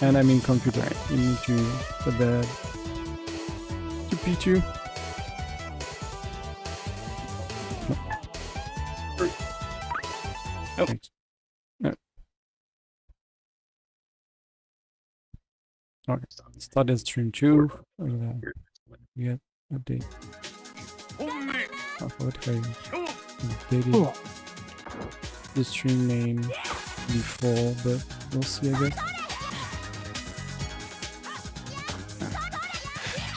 And I mean computer. You need to put that to P2. Oh. Thanks. No. Okay. Started stream 2. Yeah, update. Oh, what if I updated the stream name before, but we'll see, I guess.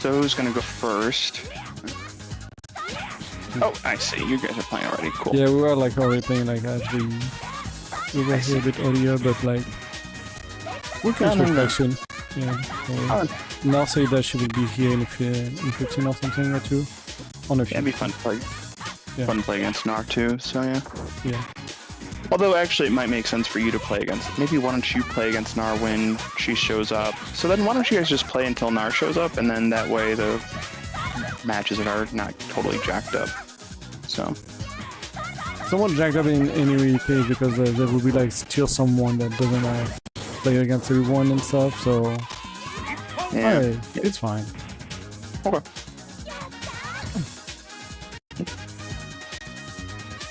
So who's gonna go first? Oh, I see. You guys are playing already. Cool. Yeah, we were like already playing like as we were here a bit earlier, but like we can switch back soon. Yeah. So now say that she will be here in 15 or something or 2. On a few. Yeah, it'd be fun to play. Yeah. Fun to play against Nar too. So yeah. Yeah. Although actually it might make sense for you to play against. Maybe why don't you play against Nar when she shows up? So then why don't you guys just play until Nar shows up, and then that way the matches are not totally jacked up. So. Somewhat jacked up in any case because there will be like still someone that doesn't play against everyone and stuff. So Yeah. hey, it's fine. Okay.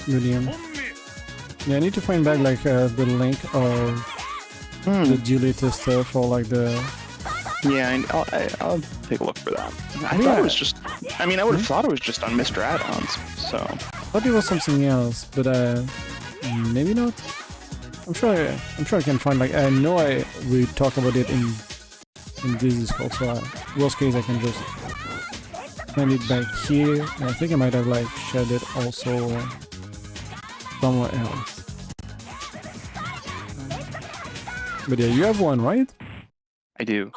William. Yeah, I need to find back like the link of the deleted stuff or like the. Yeah, I'll take a look for that. I thought it was just. I mean, I would have thought it was just on Mr. Add-ons. So. I thought it was something else, but maybe not. I'm sure I can find like I know we talk about it in this Discord. So worst case I can just find it back here. And I think I might have like shared it also somewhere else. But yeah, you have one, right? I do.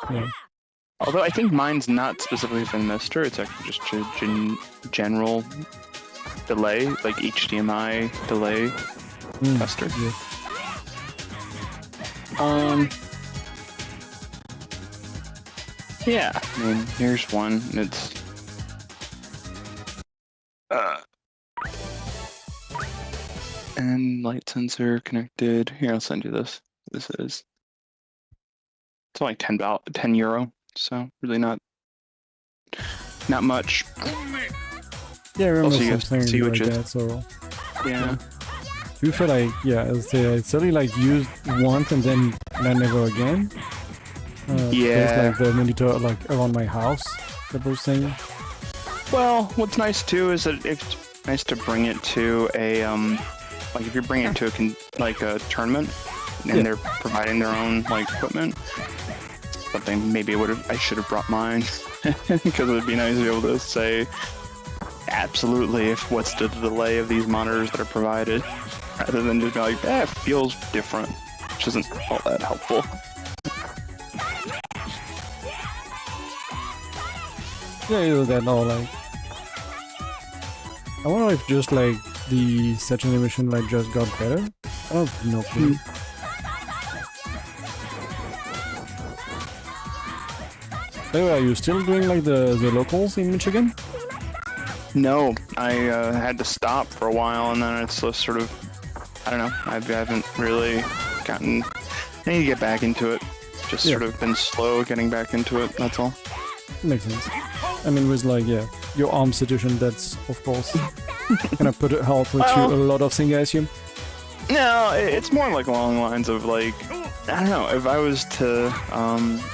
Yeah. Although I think mine's not specifically for Mister, it's actually just a general delay, like HDMI delay tester. Yeah. Yeah, I mean, here's one. It's and light sensor connected. Here, I'll send you this. This is. It's only 10 euro, so really not much. Yeah, I remember Also, something like that. So yeah. You feel like as I suddenly like used once and then never again. Yeah. Like the monitor like around my house, that was saying. Well, what's nice too is that it's nice to bring it to a like if you're bringing it to a tournament and they're providing their own like equipment. Something maybe I should have brought mine because it would be nice to be able to say absolutely what's the delay of these monitors that are provided, rather than just be like, it feels different, which isn't all that helpful. Yeah, either that or like I wonder if just like the set animation like just got better. I don't know. Anyway, are you still doing like the locals in Michigan? No, I had to stop for a while, and then it's just sort of, I don't know, I haven't really gotten, I need to get back into it. Just sort of been slow getting back into it, that's all. Makes sense. I mean, with like, your arm situation, that's of course gonna put it help with you a lot of things, I assume. No, it's more like along the lines of like, I don't know, if I was to,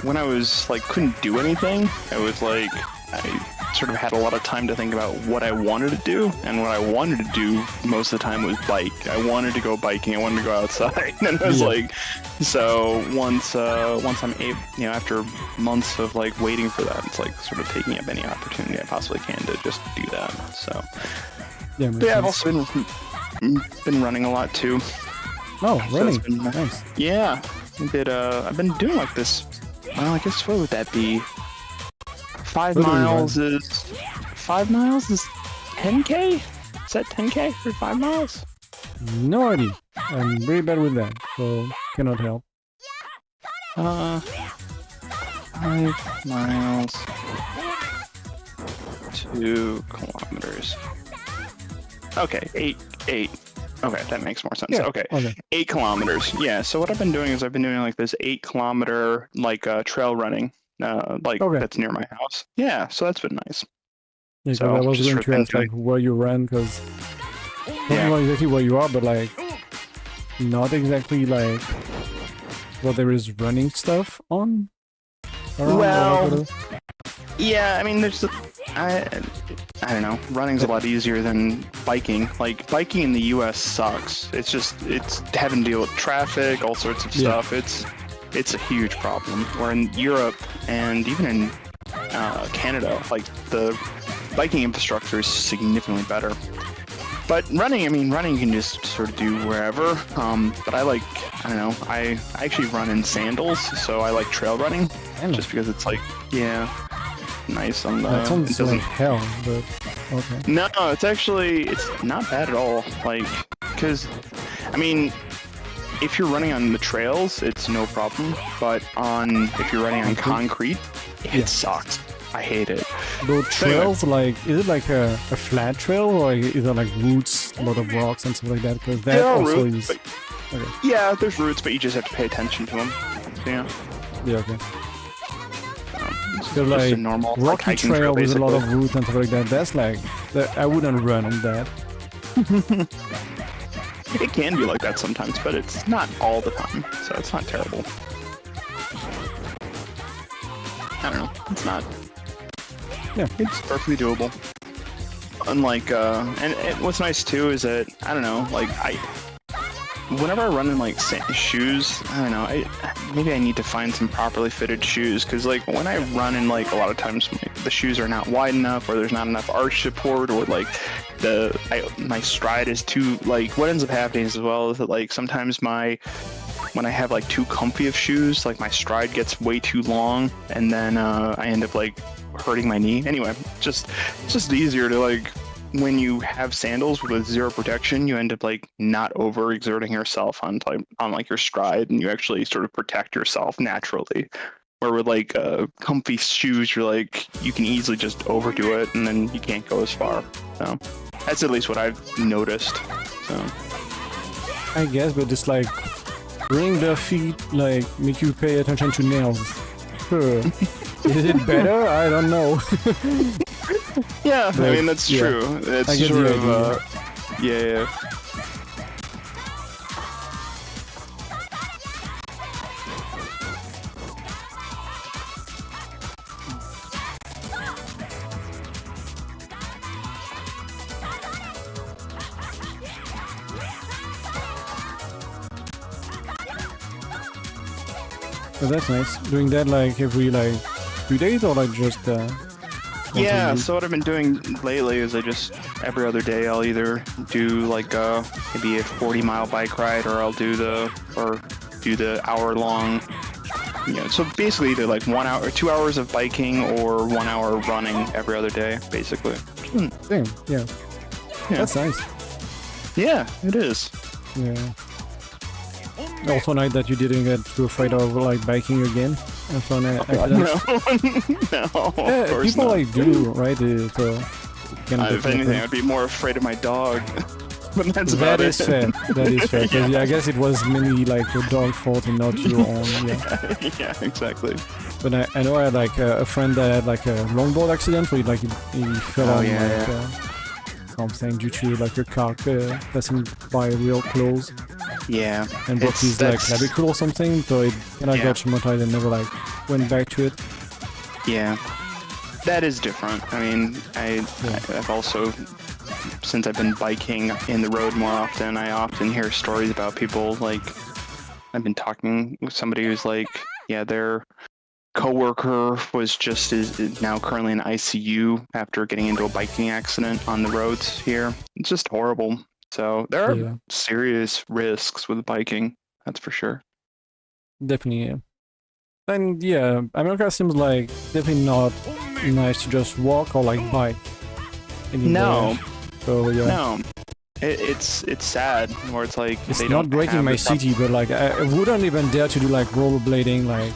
when I was like, couldn't do anything, it was like, I sort of had a lot of time to think about what I wanted to do, and what I wanted to do most of the time was bike. I wanted to go biking, I wanted to go outside, and it was like, so once I'm able, after months of like waiting for that, it's like sort of taking up any opportunity I possibly can to just do that, so. Yeah, but yeah, I've also been running a lot too. Oh, running? So nice. Yeah, I've been doing like this, well, I guess what would that be? 5 miles is 10K? Is that 10K for 5 miles? No idea. I'm very bad with that, so cannot help. 5 miles, 2 kilometers. Okay, 8 Okay, that makes more sense. Yeah. Okay. Okay. 8 kilometers. Yeah. So what I've been doing is I've been doing like this 8 kilometer like trail running, like Okay. that's near my house. Yeah. So that's been nice. Yeah, So because I was just going for to ask like where you ran, because I don't know exactly where you are, but like not exactly like what there is running stuff on. Around, Well, yeah. I mean, I don't know. Running's a lot easier than biking. Like biking in the U.S. sucks. It's having to deal with traffic, all sorts of stuff. It's a huge problem. Where in Europe and even in Canada, like the biking infrastructure is significantly better. But running, I mean, running you can just sort of do wherever. But I don't know. I actually run in sandals, so I like trail running, just because it's like, nice on the. That sounds like hell, but okay. No, it's not bad at all. Like, because, I mean, if you're running on the trails, it's no problem. But if you're running on concrete, it sucks. I hate it. The trails, like, is it like a flat trail, or is it like roots, a lot of rocks and stuff like that? Because that also roots, is. Okay. Yeah, there's roots, but you just have to pay attention to them. So, yeah. Yeah. Okay. It's So just like a normal rocky hiking trail with a lot basically. of roots and stuff like that. That's like I wouldn't run on that. It can be like that sometimes, but it's not all the time, so it's not terrible. I don't know. It's not. Yeah, it's perfectly doable. Unlike, and what's nice too is that I don't know. Like whenever I run in like shoes, I don't know. Maybe I need to find some properly fitted shoes, because like when I run in, like a lot of times the shoes are not wide enough, or there's not enough arch support, or like my stride is too, like what ends up happening as well is that like sometimes when I have like too comfy of shoes, like my stride gets way too long, and then I end up like hurting my knee. Anyway, it's just easier to like, when you have sandals with zero protection, you end up like not overexerting yourself on like your stride, and you actually sort of protect yourself naturally. Where with like comfy shoes, you're like, you can easily just overdo it, and then you can't go as far. So that's at least what I've noticed. So I guess, but just like bring the feet, like make you pay attention to nails. Sure. Is it better? I don't know. Yeah, but, I mean that's true. It's sort of yeah. So that's nice. Doing that like every like 2 days, or like just yeah, so what I've been doing lately is I just every other day I'll either do like maybe a 40-mile bike ride, or I'll do the hour-long. So basically either like 1 hour or 2 hours of biking, or 1 hour running every other day, basically. Damn, yeah. That's nice. Yeah, it is. Yeah. Also nice that you didn't get too afraid of like biking again after an accident. No, yeah, of course people not. like do, right? So if anything, I'd be more afraid of my dog. But that's that about is it. fair. That is fair. Because yeah, I guess it was mainly like your dog's fault and not your own. Yeah. Yeah, exactly. But I know I had like a friend that had like a longboard accident where he fell on something due to like a car passing by real close. Yeah. And broke his like clavicle or something, so it kind of got traumatized and never like went back to it. Yeah. That is different. I mean, I've also, since I've been biking in the road more often, I often hear stories about people like, I've been talking with somebody who's like, yeah, their coworker is now currently in ICU after getting into a biking accident on the roads here. It's just horrible. So there are serious risks with biking, that's for sure. Definitely, yeah. And yeah, America seems like definitely not nice to just walk or like bike anymore. No. So yeah. No. It's sad, where it's like it's they not don't breaking have my the city, but like I wouldn't even dare to do like rollerblading like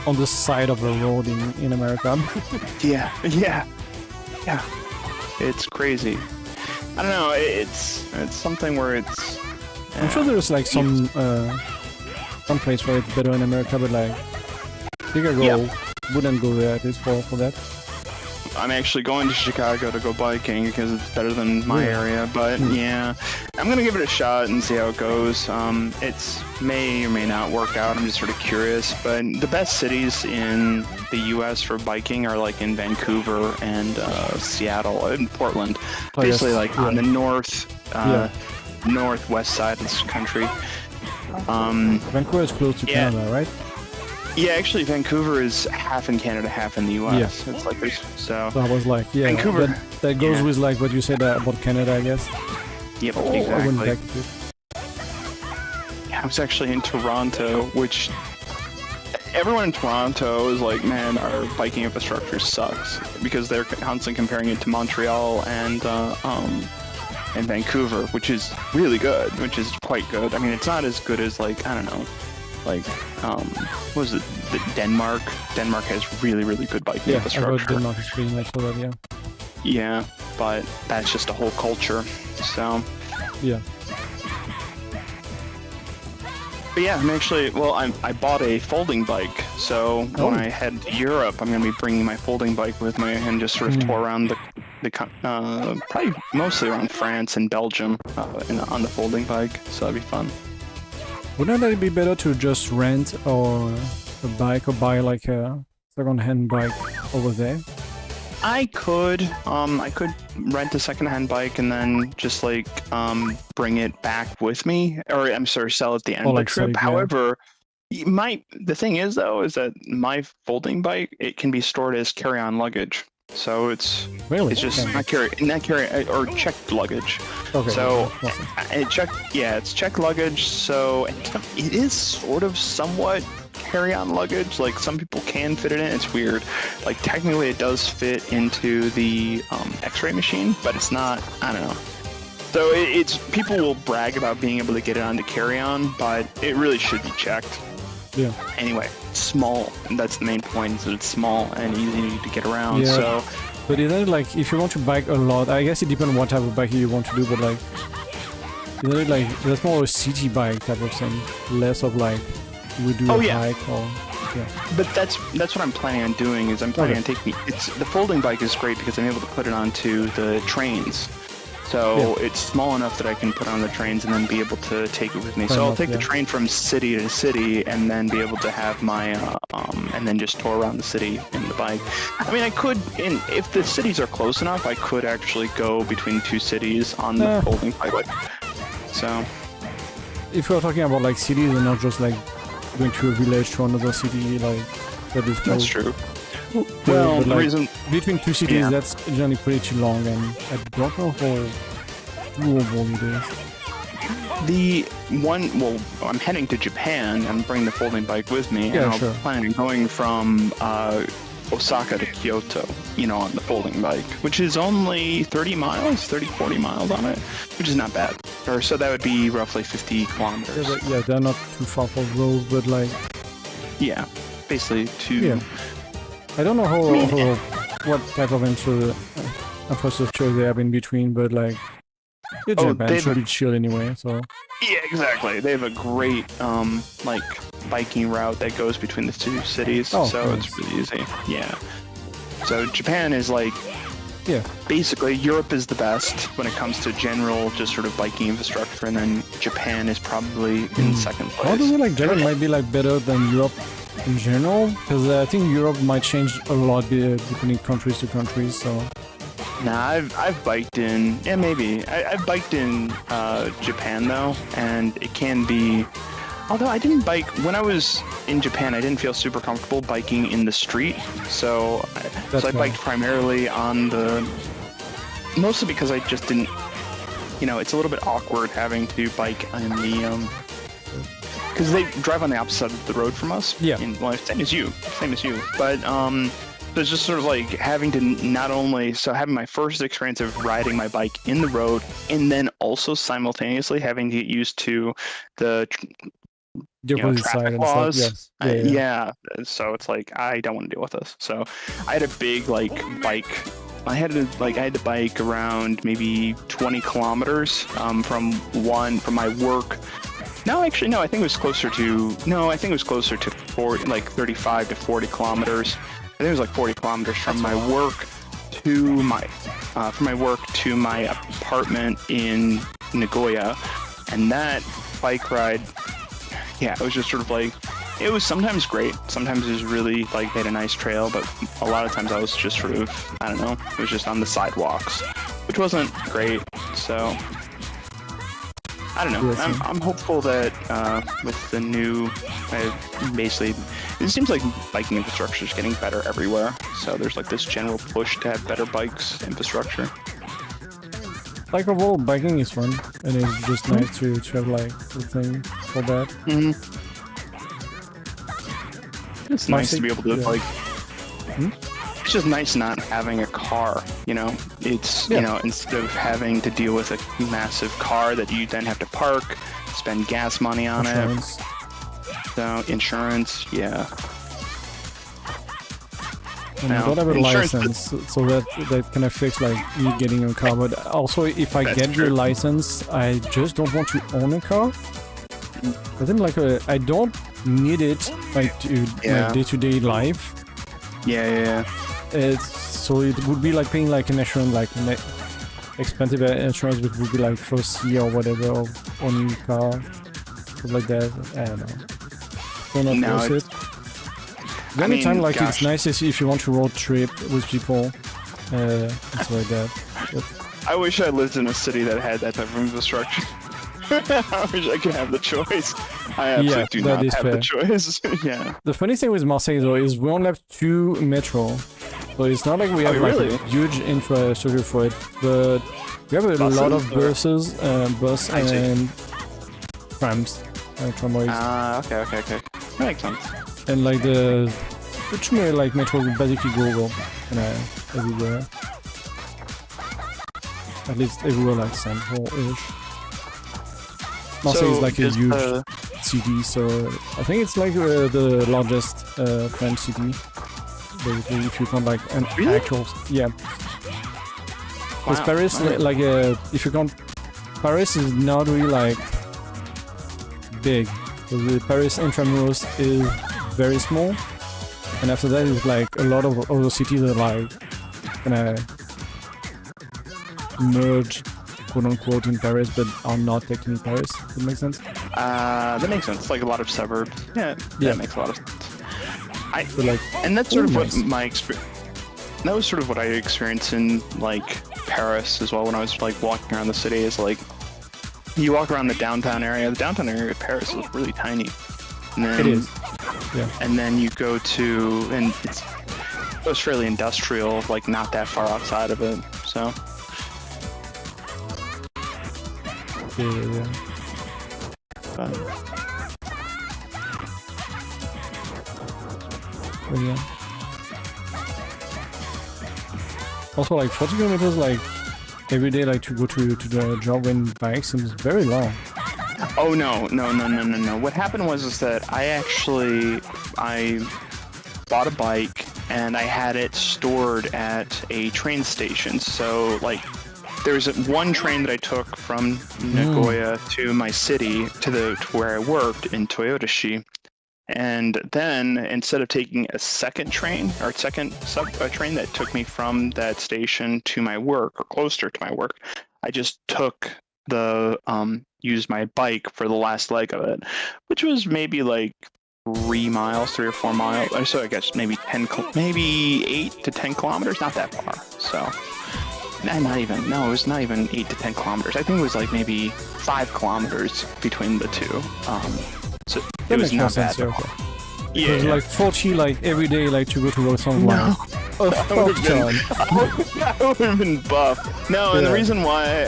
on the side of a road in America. Yeah. It's crazy. I don't know. It's something where it's. I'm sure there's like some place where it's better in America, but like Chicago wouldn't go there at least for that. I'm actually going to Chicago to go biking because it's better than my area. But yeah, I'm gonna give it a shot and see how it goes. It's may or may not work out. I'm just sort of curious. But the best cities in the U.S. for biking are like in Vancouver and Seattle and Portland. Basically, like on the northwest side of this country. Vancouver is close to Canada, right? Yeah, actually, Vancouver is half in Canada, half in the U.S. Yeah. It's like there's so. I was like, Vancouver. That goes with like what you said about Canada, I guess. Yep, I went back exactly. to it. I was actually in Toronto, which everyone in Toronto is like, man, our biking infrastructure sucks because they're constantly comparing it to Montreal and Vancouver, which is really good, which is quite good. I mean, it's not as good as like, I don't know, like what was it? Denmark. Denmark has really, really good biking infrastructure. Yeah, Denmark is pretty nice for that. Yeah. Yeah, but that's just a whole culture. So. Yeah. But yeah, I'm actually, well, I bought a folding bike, so when I head to Europe, I'm going to be bringing my folding bike with me and just sort of tour around the probably mostly around France and Belgium on the folding bike, so that'd be fun. Wouldn't it be better to just rent or a bike or buy like a second-hand bike over there? I could rent a second-hand bike and then just like bring it back with me, or I'm sorry, sell at the end of the trip. However, the thing is though, is that my folding bike, it can be stored as carry-on luggage. So it's just not carry or checked luggage. Okay. So it's checked luggage. So it is sort of somewhat carry-on luggage. Like some people can fit it in. It's weird. Like technically it does fit into the X-ray machine, but it's not. I don't know. So it's people will brag about being able to get it onto carry-on, but it really should be checked. Yeah. Anyway, small. That's the main point. Is that it's small and easy to get around. Yeah. So. But isn't it like if you want to bike a lot? I guess it depends on what type of bike you want to do. But like, isn't it like that's more a city bike type of thing, less of like we do a hike or. Yeah. But that's what I'm planning on doing. Is I'm planning on taking. The folding bike is great because I'm able to put it onto the trains. So it's small enough that I can put on the trains and then be able to take it with me. So I'll take the train from city to city and then be able to have my and then just tour around the city in the bike. I mean, I could, if the cities are close enough, I could actually go between two cities on the folding bike. So if you're talking about like cities and not just like going to a village to another city, like that is close. That's true. Well, the reason between two cities, that's generally pretty long, and I don't know how doable it is. I'm heading to Japan. I'm bringing the folding bike with me, and I'm planning on going from Osaka to Kyoto, on the folding bike, which is only 40 miles on it, which is not bad. So that would be roughly 50 kilometers. Yeah, they're not too far for road, but like... Yeah, basically two... Yeah. I don't know what type of infrastructure they have in between, but like Japan should be chill anyway. So yeah, exactly. They have a great like biking route that goes between the two cities, so it's really easy. Yeah. So Japan is like basically Europe is the best when it comes to general just sort of biking infrastructure, and then Japan is probably in second place. How do you like Japan might be like better than Europe? In general, because I think Europe might change a lot between countries to countries. So, I've biked in I've biked in Japan though, and it can be. Although I didn't bike when I was in Japan, I didn't feel super comfortable biking in the street. So I biked primarily on mostly because I just didn't. It's a little bit awkward having to bike in the. Because they drive on the opposite side of the road from us. Yeah. Same as you. But it's just sort of like having to having my first experience of riding my bike in the road, and then also simultaneously having to get used to the traffic laws. Yeah. So it's like I don't want to deal with this. So I had a big bike I had to bike around maybe 20 kilometers from my work. No, actually, no. I think it was closer to 40, like 35 to 40 kilometers. I think it was like 40 kilometers from my work to my apartment in Nagoya, and that bike ride, yeah, it was just sort of like, it was sometimes great, sometimes it was really like, they had a nice trail, but a lot of times I was just sort of, I don't know, it was just on the sidewalks, which wasn't great. So I don't know. I'm hopeful that with the new, basically, it seems like biking infrastructure is getting better everywhere. So there's like this general push to have better bikes infrastructure. Like overall, biking is fun, and it's just nice to have like a thing for that. Mm-hmm. It's nice to be able to like. It's just nice not having a car, you know? It's, you know, instead of having to deal with a massive car that you then have to park, spend gas money on it. So, insurance, yeah. And I don't have a license, so that can affect like me getting a car. But also, if I get the license, I just don't want to own a car. I think like I don't need it like to my day-to-day life. Yeah. So it would be like paying like an insurance, like an expensive insurance, which would be like first year or whatever of owning a car, stuff like that. I don't know. So not worth it. The only time like it's nice is if you want to road trip with people, and stuff like that. But I wish I lived in a city that had that type of infrastructure. I wish I could have the choice. I absolutely do not have the choice. Yeah. The funny thing with Marseille though is we only have 2 metro, so it's not like we have like a huge infrastructure for it, but we have a lot of buses, bus and trams, tramways. Okay. That makes sense. And like the like metro basically go everywhere. At least everywhere like central-ish. Marseille is like a huge city, so I think it's like the largest French city. Basically, if you count like an actual, because Paris, like if you count, Paris is not really like big. So the Paris intramuros is very small, and after that is like a lot of other cities are like gonna merge, quote unquote, in Paris, but are not technically Paris. Does that make sense? That makes sense. Like a lot of suburbs. Yeah, that makes a lot of sense. And that's sort of what my experience. That was sort of what I experienced in like Paris as well when I was like walking around the city. Is like you walk around the downtown area. The downtown area of Paris is really tiny. And then, it is. Yeah. And then you go to, and it was fairly industrial, like not that far outside of it. So. Yeah. But yeah. Also, like 40 kilometers, like every day, like to go to the job and bike seems very long. Oh no! What happened was that I bought a bike and I had it stored at a train station. So like, there's one train that I took from Nagoya to my city to where I worked in Toyotashi. And then instead of taking a second train or a train that took me from that station to my work or closer to my work, I just took used my bike for the last leg of it, which was maybe like 3 or 4 miles. Or so I guess maybe 8 to 10 kilometers, not that far. So it was not even 8 to 10 kilometers. I think it was like maybe 5 kilometers between the two. So it was not bad. Yeah, like 40 like every day, like to go to work something. No. That would have been buff. No, and the reason why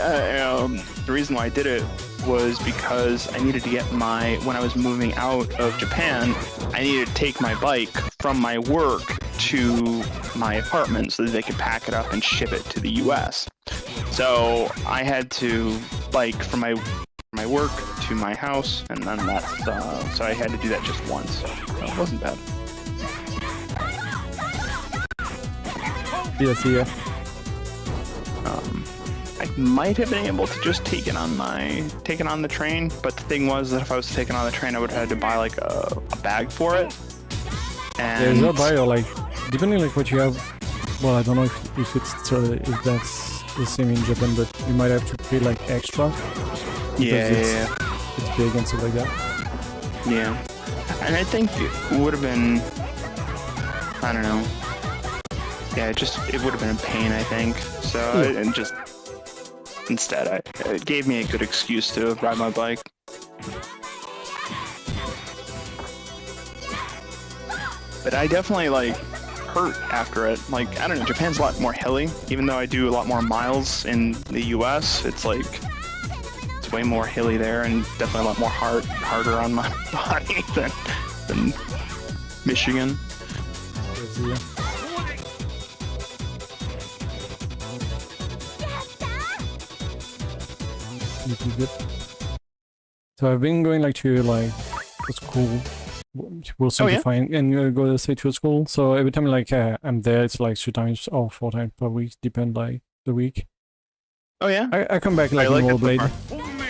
I did it was because I needed to get when I was moving out of Japan, I needed to take my bike from my work to my apartment so that they could pack it up and ship it to the US. So I had to bike from my work to my house, and then so I had to do that just once. So it wasn't bad. Yeah. I might have been able to just take it on the train, but the thing was that if I was taking on the train, I would have had to buy like a bag for it. And There's no buy or like depending like what you have. Well, I don't know if that's the same in Japan, but you might have to pay like extra. Yeah, it's big and stuff like that. Yeah, and I think it would have been, I don't know. Yeah, it would have been a pain, I think. So and just instead, it gave me a good excuse to ride my bike. But I definitely like hurt after it. Like, I don't know, Japan's a lot more hilly. Even though I do a lot more miles in the US, it's like it's way more hilly there and definitely a lot more harder on my body than Michigan. Good. So I've been going like to school. We'll simplify and go straight to a school. So every time like I'm there, it's like 3 times or 4 times per week, depend like the week. Oh yeah. I come back like in rollerblade,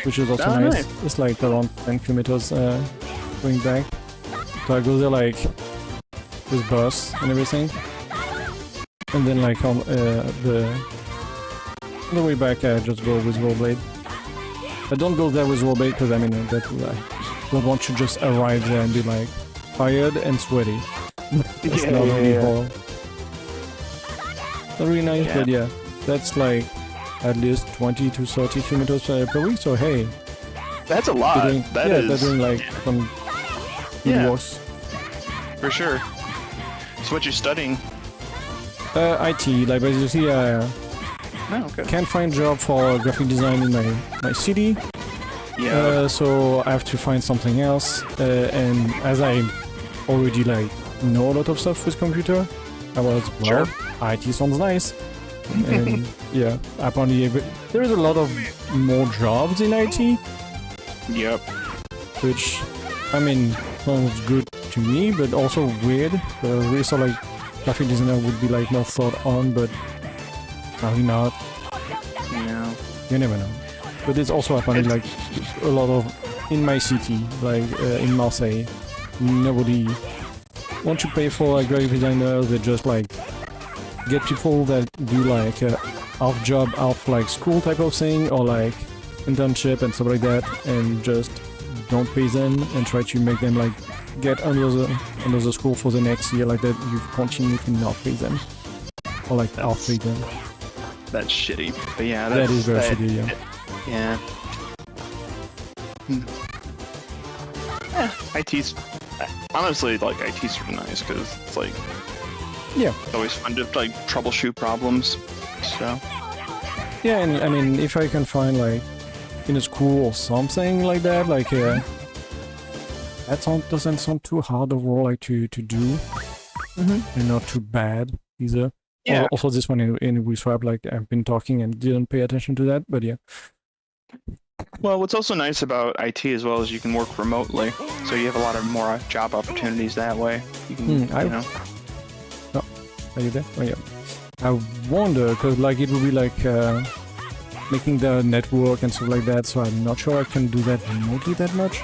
which is also nice. It's like around 10 kilometers going back. So I go there like with bus and everything, and then like on the way back I just go with rollerblade. I don't go there with rollerblade because I mean that I don't want to just arrive there and be like tired and sweaty. It's not really horrible. Not really nice, but yeah, that's like at least 20 to 30 kilometers per week. So hey, that's a lot. They're doing like some good works. For sure. So what you're studying? IT, like basically can't find job for graphic design in my city. Yeah. So I have to find something else. And as I already like know a lot of stuff with computer, I was IT sounds nice. And yeah, apparently there is a lot of more jobs in IT. Yep. Which, I mean, sounds good to me, but also weird. We saw like graphic designer would be like more thought on, but probably not. Yeah. You never know. But it's also apparently like a lot of in my city, like in Marseille, nobody want to pay for a graphic designer. They just like get people that do like half job, half like school type of thing, or like internship and stuff like that, and just don't pay them and try to make them like get under the school for the next year, like that. You continue to not pay them, or like half pay them. That's shitty. But yeah, that is very shitty. Yeah. Yeah, IT's honestly like IT's sort of nice because it's like it's always fun to like troubleshoot problems. So yeah, and I mean if I can find like in a school or something like that, like that doesn't sound too hard overall like to do, and not too bad either. Yeah. Also this one in WeSwap, like I've been talking and didn't pay attention to that, but yeah. Well, what's also nice about IT as well is you can work remotely, so you have a lot of more job opportunities that way. You can, you know. Oh, are you there? Oh yeah. I wonder because like it would be like making the network and stuff like that. So I'm not sure I can do that remotely that much.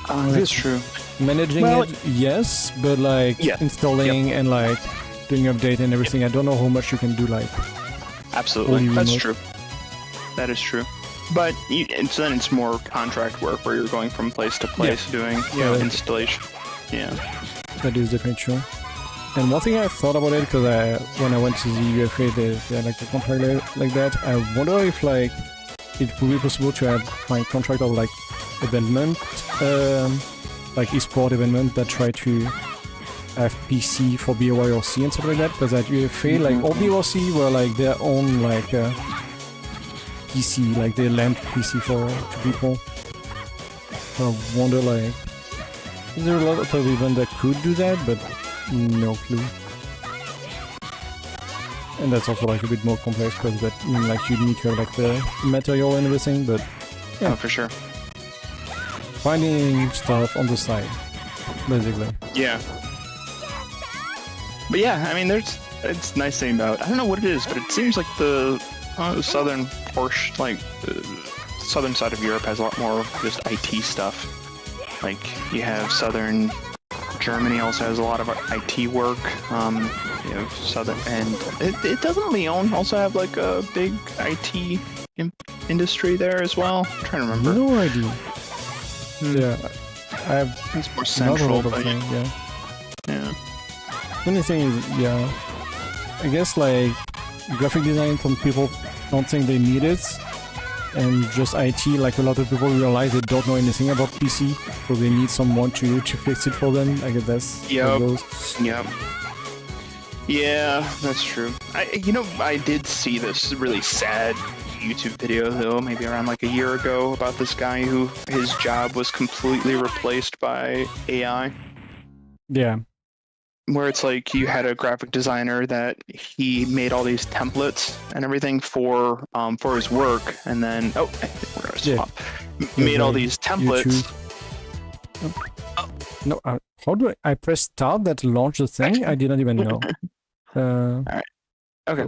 That's true. Managing it, yes, but like installing and like doing update and everything, I don't know how much you can do like. Absolutely, that's true. That is true. But then it's more contract work where you're going from place to place doing installation. Yeah. That is definitely true. And one thing I thought about it, because when I went to the UFA, they had like a contract like that. I wonder if like it would be possible to find contract of like eventment, like esport eventment that try to have PC for BYOC and stuff like that. Because at UFA, like all BYOC were like their own like PC, like they lent PC to people. So I wonder like, is there a lot of events that could do that, but no clue. And that's also like a bit more complex because that like you need to have like the material and everything, but yeah, for sure. Finding stuff on the side, basically. Yeah. But yeah, I mean, it's nice thing about, I don't know what it is, but it seems like the southern portion, like southern side of Europe has a lot more just IT stuff. Like you have southern Germany also has a lot of IT work. You know, southern, and doesn't Lyon also have like a big IT industry there as well? I'm trying to remember. No idea. Yeah, I have It's more central, but yeah. yeah. Funny thing is, yeah, I guess like graphic design, some people don't think they need it, and just IT, like a lot of people realize they don't know anything about PC, so they need someone to fix it for them. I guess that's how it goes. Yep. Yeah, that's true. I did see this really sad YouTube video though, maybe around like a year ago, about this guy who his job was completely replaced by AI. Yeah. Where it's like you had a graphic designer that he made all these templates and everything for his work, and then I think we're gonna swap. Made all these templates. No, how do I press start that launch the thing? I didn't even know. All right. Okay.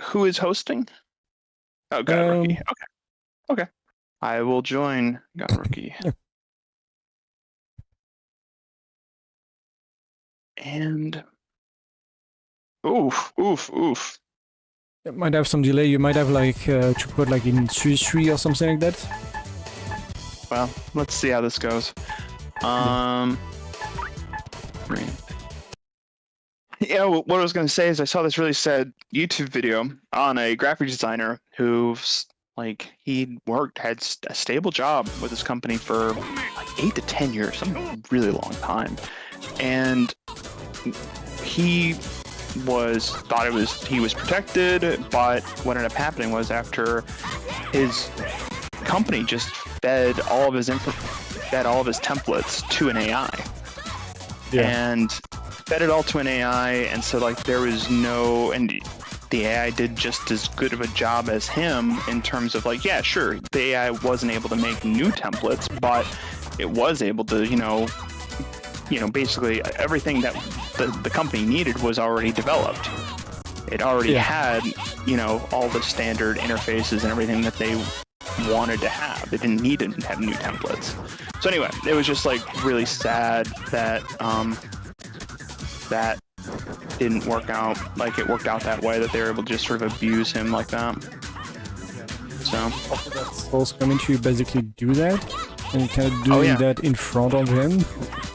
Who is hosting? Oh, God Rookie. Okay. I will join God Rookie. Yeah. And oof. It might have some delay. You might have like to put like in 3 or something like that. Well, let's see how this goes. Yeah, what I was going to say is I saw this really sad YouTube video on a graphic designer who's like had a stable job with his company for like 8 to 10 years, some really long time, and he was protected, but what ended up happening was after his company just fed all of his templates to an AI, and fed it all to an AI, and so like there was no, and the AI did just as good of a job as him in terms of like, yeah, sure, the AI wasn't able to make new templates, but it was able to, basically everything that the company needed was already developed. It already had, all the standard interfaces and everything that they wanted to have. They didn't need to have new templates. So anyway, it was just like really sad that that didn't work out like it worked out that way, that they were able to just sort of abuse him like that. So Souls coming to basically do that, and kind of doing that in front of him,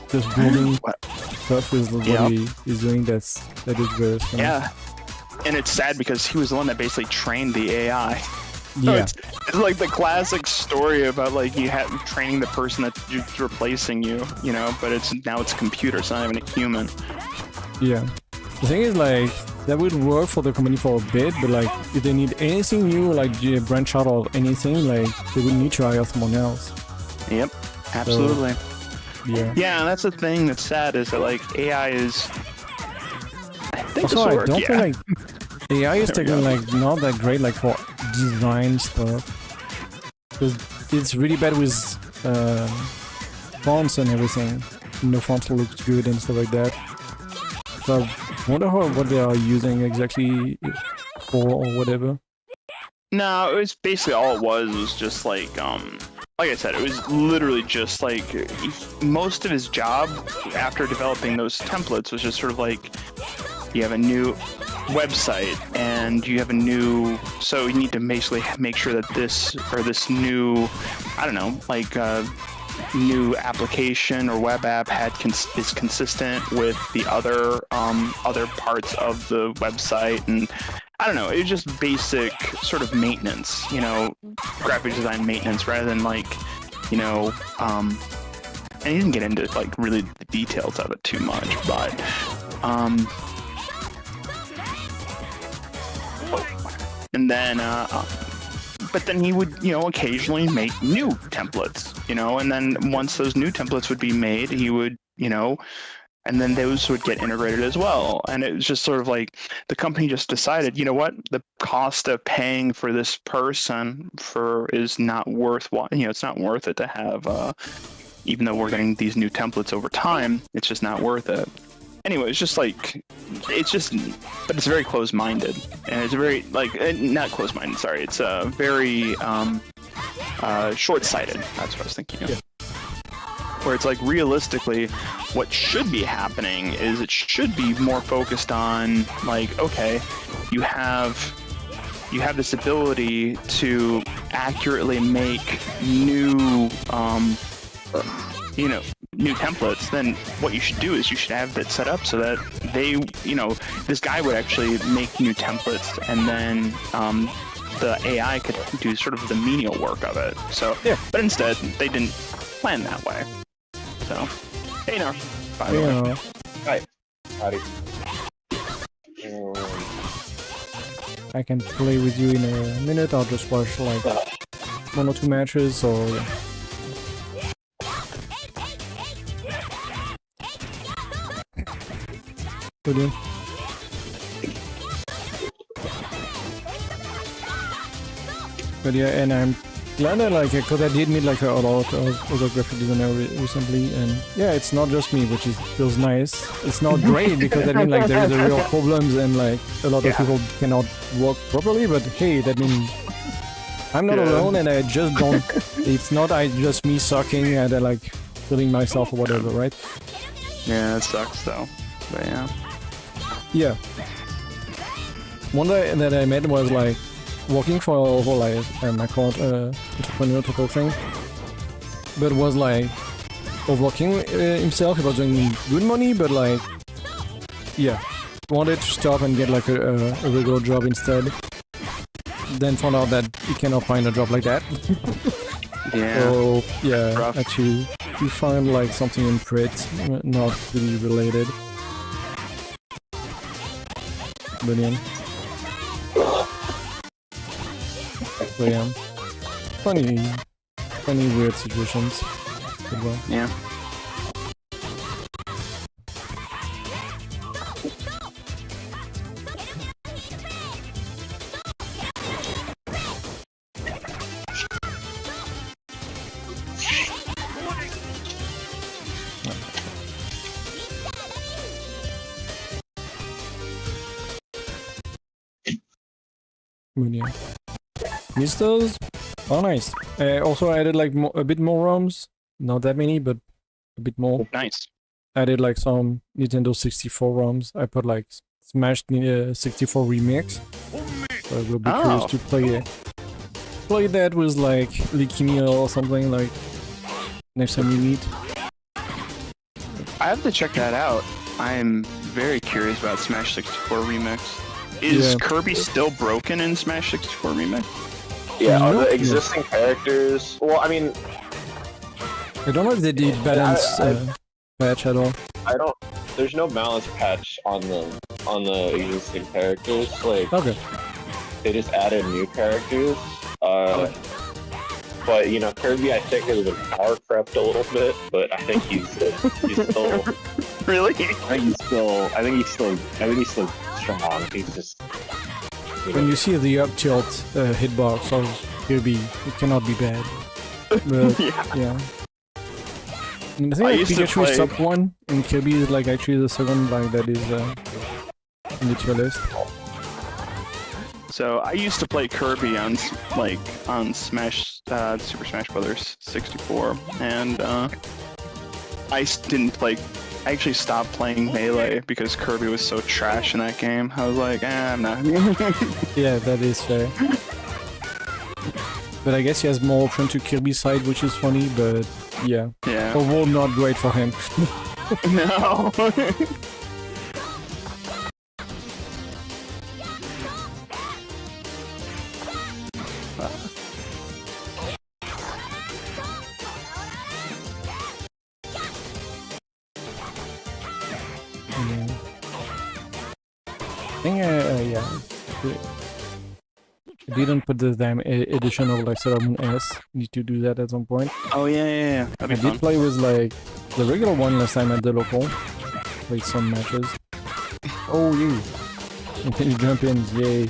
just building stuff with what he is doing. That is very funny. Yeah, and it's sad because he was the one that basically trained the AI. Yeah, it's like the classic story about like you have training the person that's replacing you, but now it's a computer, it's not even a human. Yeah, the thing is like that would work for the company for a bit, but like if they need anything new, like branch out or anything, like they would need to hire someone else. Yep, absolutely. So, yeah, and that's the thing that's sad, is that like AI is. I think also, I don't feel like AI is taking like not that great like for design stuff, because it's really bad with fonts and everything. The font looks good and stuff like that. So I wonder what they are using exactly for or whatever. No, it was basically all it was just like I said, it was literally just like most of his job after developing those templates was just sort of like, you have a new website and you have a new, so you need to basically make sure that this new, I don't know, like new application or web app is consistent with the other parts of the website, and I don't know, it's just basic sort of maintenance, graphic design maintenance, rather than like, and he didn't get into like really the details of it too much, but and then but then he would, occasionally make new templates, and then once those new templates would be made, he would, and then those would get integrated as well. And it was just sort of like the company just decided, you know what, the cost of paying for this person is not worthwhile. It's not worth it to have, even though we're getting these new templates over time, it's just not worth it. Anyway, it's just like it's just, but it's very close-minded, and it's very like not close-minded. Sorry, it's very short-sighted. That's what I was thinking of. Yeah. Where it's like realistically, what should be happening is it should be more focused on like, okay, you have this ability to accurately make new new templates. Then what you should do is you should have that set up so that they, this guy would actually make new templates, and then the AI could do sort of the menial work of it. So, yeah. But instead, they didn't plan that way. So, hey, no. By the way. Hi. Howdy. I can play with you in a minute. I'll just watch like 1 or 2 matches, or yeah. Brilliant. But yeah, and I'm glad that like, because I did meet like a lot of other graphic designers recently, and yeah, it's not just me, which feels nice. It's not great because I mean like there is a real problems and like a lot of people cannot work properly. But hey, that means I'm not alone, and I just don't. It's not just me sucking and like feeling myself or whatever, right? Yeah, it sucks though. But yeah. Yeah. One day that I met was like working for like my current entrepreneur type of thing, but was like overworking himself. He was doing good money, but like yeah, wanted to stop and get like a regular job instead. Then found out that he cannot find a job like that. Yeah. So yeah, actually, you find like something in print, not really related. Brilliant. So yeah, funny weird situations as well. Yeah. Brilliant. Missed those? Oh, nice. Also added like a bit more ROMs. Not that many, but a bit more. Nice. Added like some Nintendo 64 ROMs. I put like Smash 64 Remix. So I will be curious to play that with like Leukemia or something like next time we meet. I have to check that out. I am very curious about Smash 64 Remix. Is Kirby still broken in Smash 64 Remix? Yeah, are the existing characters... Well, I mean... I don't know if they did balance patch at all. There's no balance patch on the existing characters. Like, they just added new characters. But, Kirby, I think, has been power crept a little bit, but I think he's still... Really? I think he's still strong. He's just... When you see the up tilt hitbox of Kirby, it cannot be bad. But, yeah. And I think like, Pikachu is top 1, and Kirby is like actually the second like that is in the tier list. So I used to play Kirby on Smash, Super Smash Brothers 64, and I didn't play. I actually stopped playing Melee because Kirby was so trash in that game. I was like, I'm not. Yeah, that is fair. But I guess he has more option to Kirby's side, which is funny, but yeah. Yeah. Overall, not great for him. No. I think, yeah. I didn't put the damn edition of like Sailor Moon S. Need to do that at some point. Oh yeah. I did play with like the regular one last time at the local. Played some matches. Oh, you! And then you jump in, yay!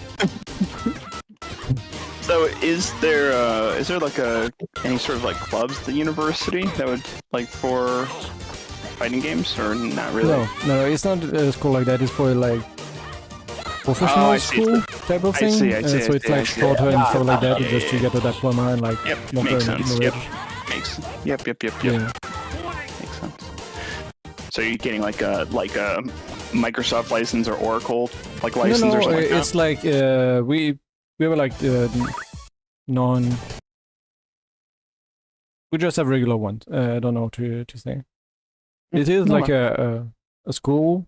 So is there like any sort of like clubs at the university that would like for fighting games, or not really? No, it's not a school like that. It's probably like professional school type of thing. I see, so it's like shorter and stuff like that. Just you get a diploma and like makes sense. Yep. Yep. Yeah. Makes sense. So you're getting like a Microsoft license or Oracle like license or something like that? It's like we were like non. We just have regular ones. I don't know to say. It is like a school,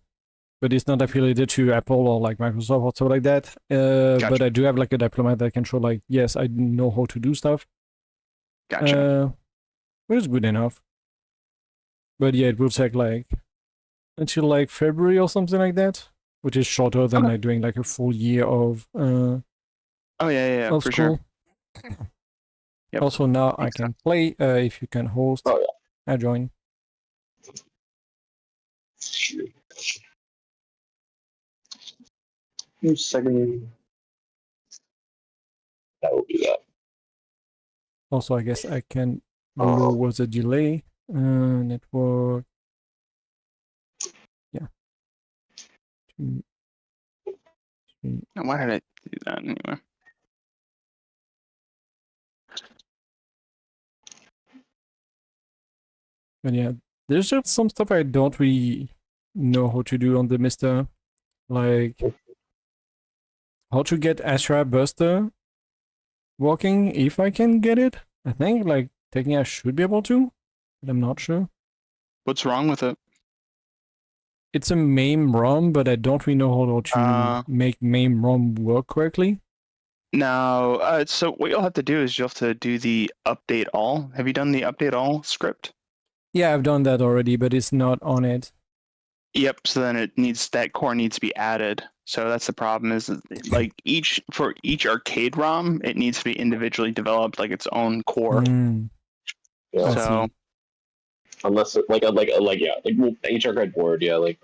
but it's not affiliated to Apple or like Microsoft or something like that. Gotcha. But I do have like a diploma that can show like, yes, I know how to do stuff. Gotcha. Which is good enough. But yeah, it will take like until like February or something like that, which is shorter than like doing like a full year of oh yeah, of for school. Sure. Yep. Also now I can play if you can host. Oh, yeah. I join. Second. That will be that. Also, I guess I can lower the delay. Network. Yeah. 2, 3. Now, why did I do that anyway? But yeah, there's just some stuff I don't really know how to do on the Mister. Like how to get Astra Buster working if I can get it. I think like technically I should be able to, but I'm not sure. What's wrong with it? It's a MAME ROM, but I don't really know how to make MAME ROM work correctly. No, so what you'll have to do is you'll have to do the update all. Have you done the update all script? Yeah, I've done that already, but it's not on it. Yep, so then that core needs to be added. So that's the problem is like for each arcade ROM, it needs to be individually developed like its own core. Yeah. So unless each arcade board, yeah, like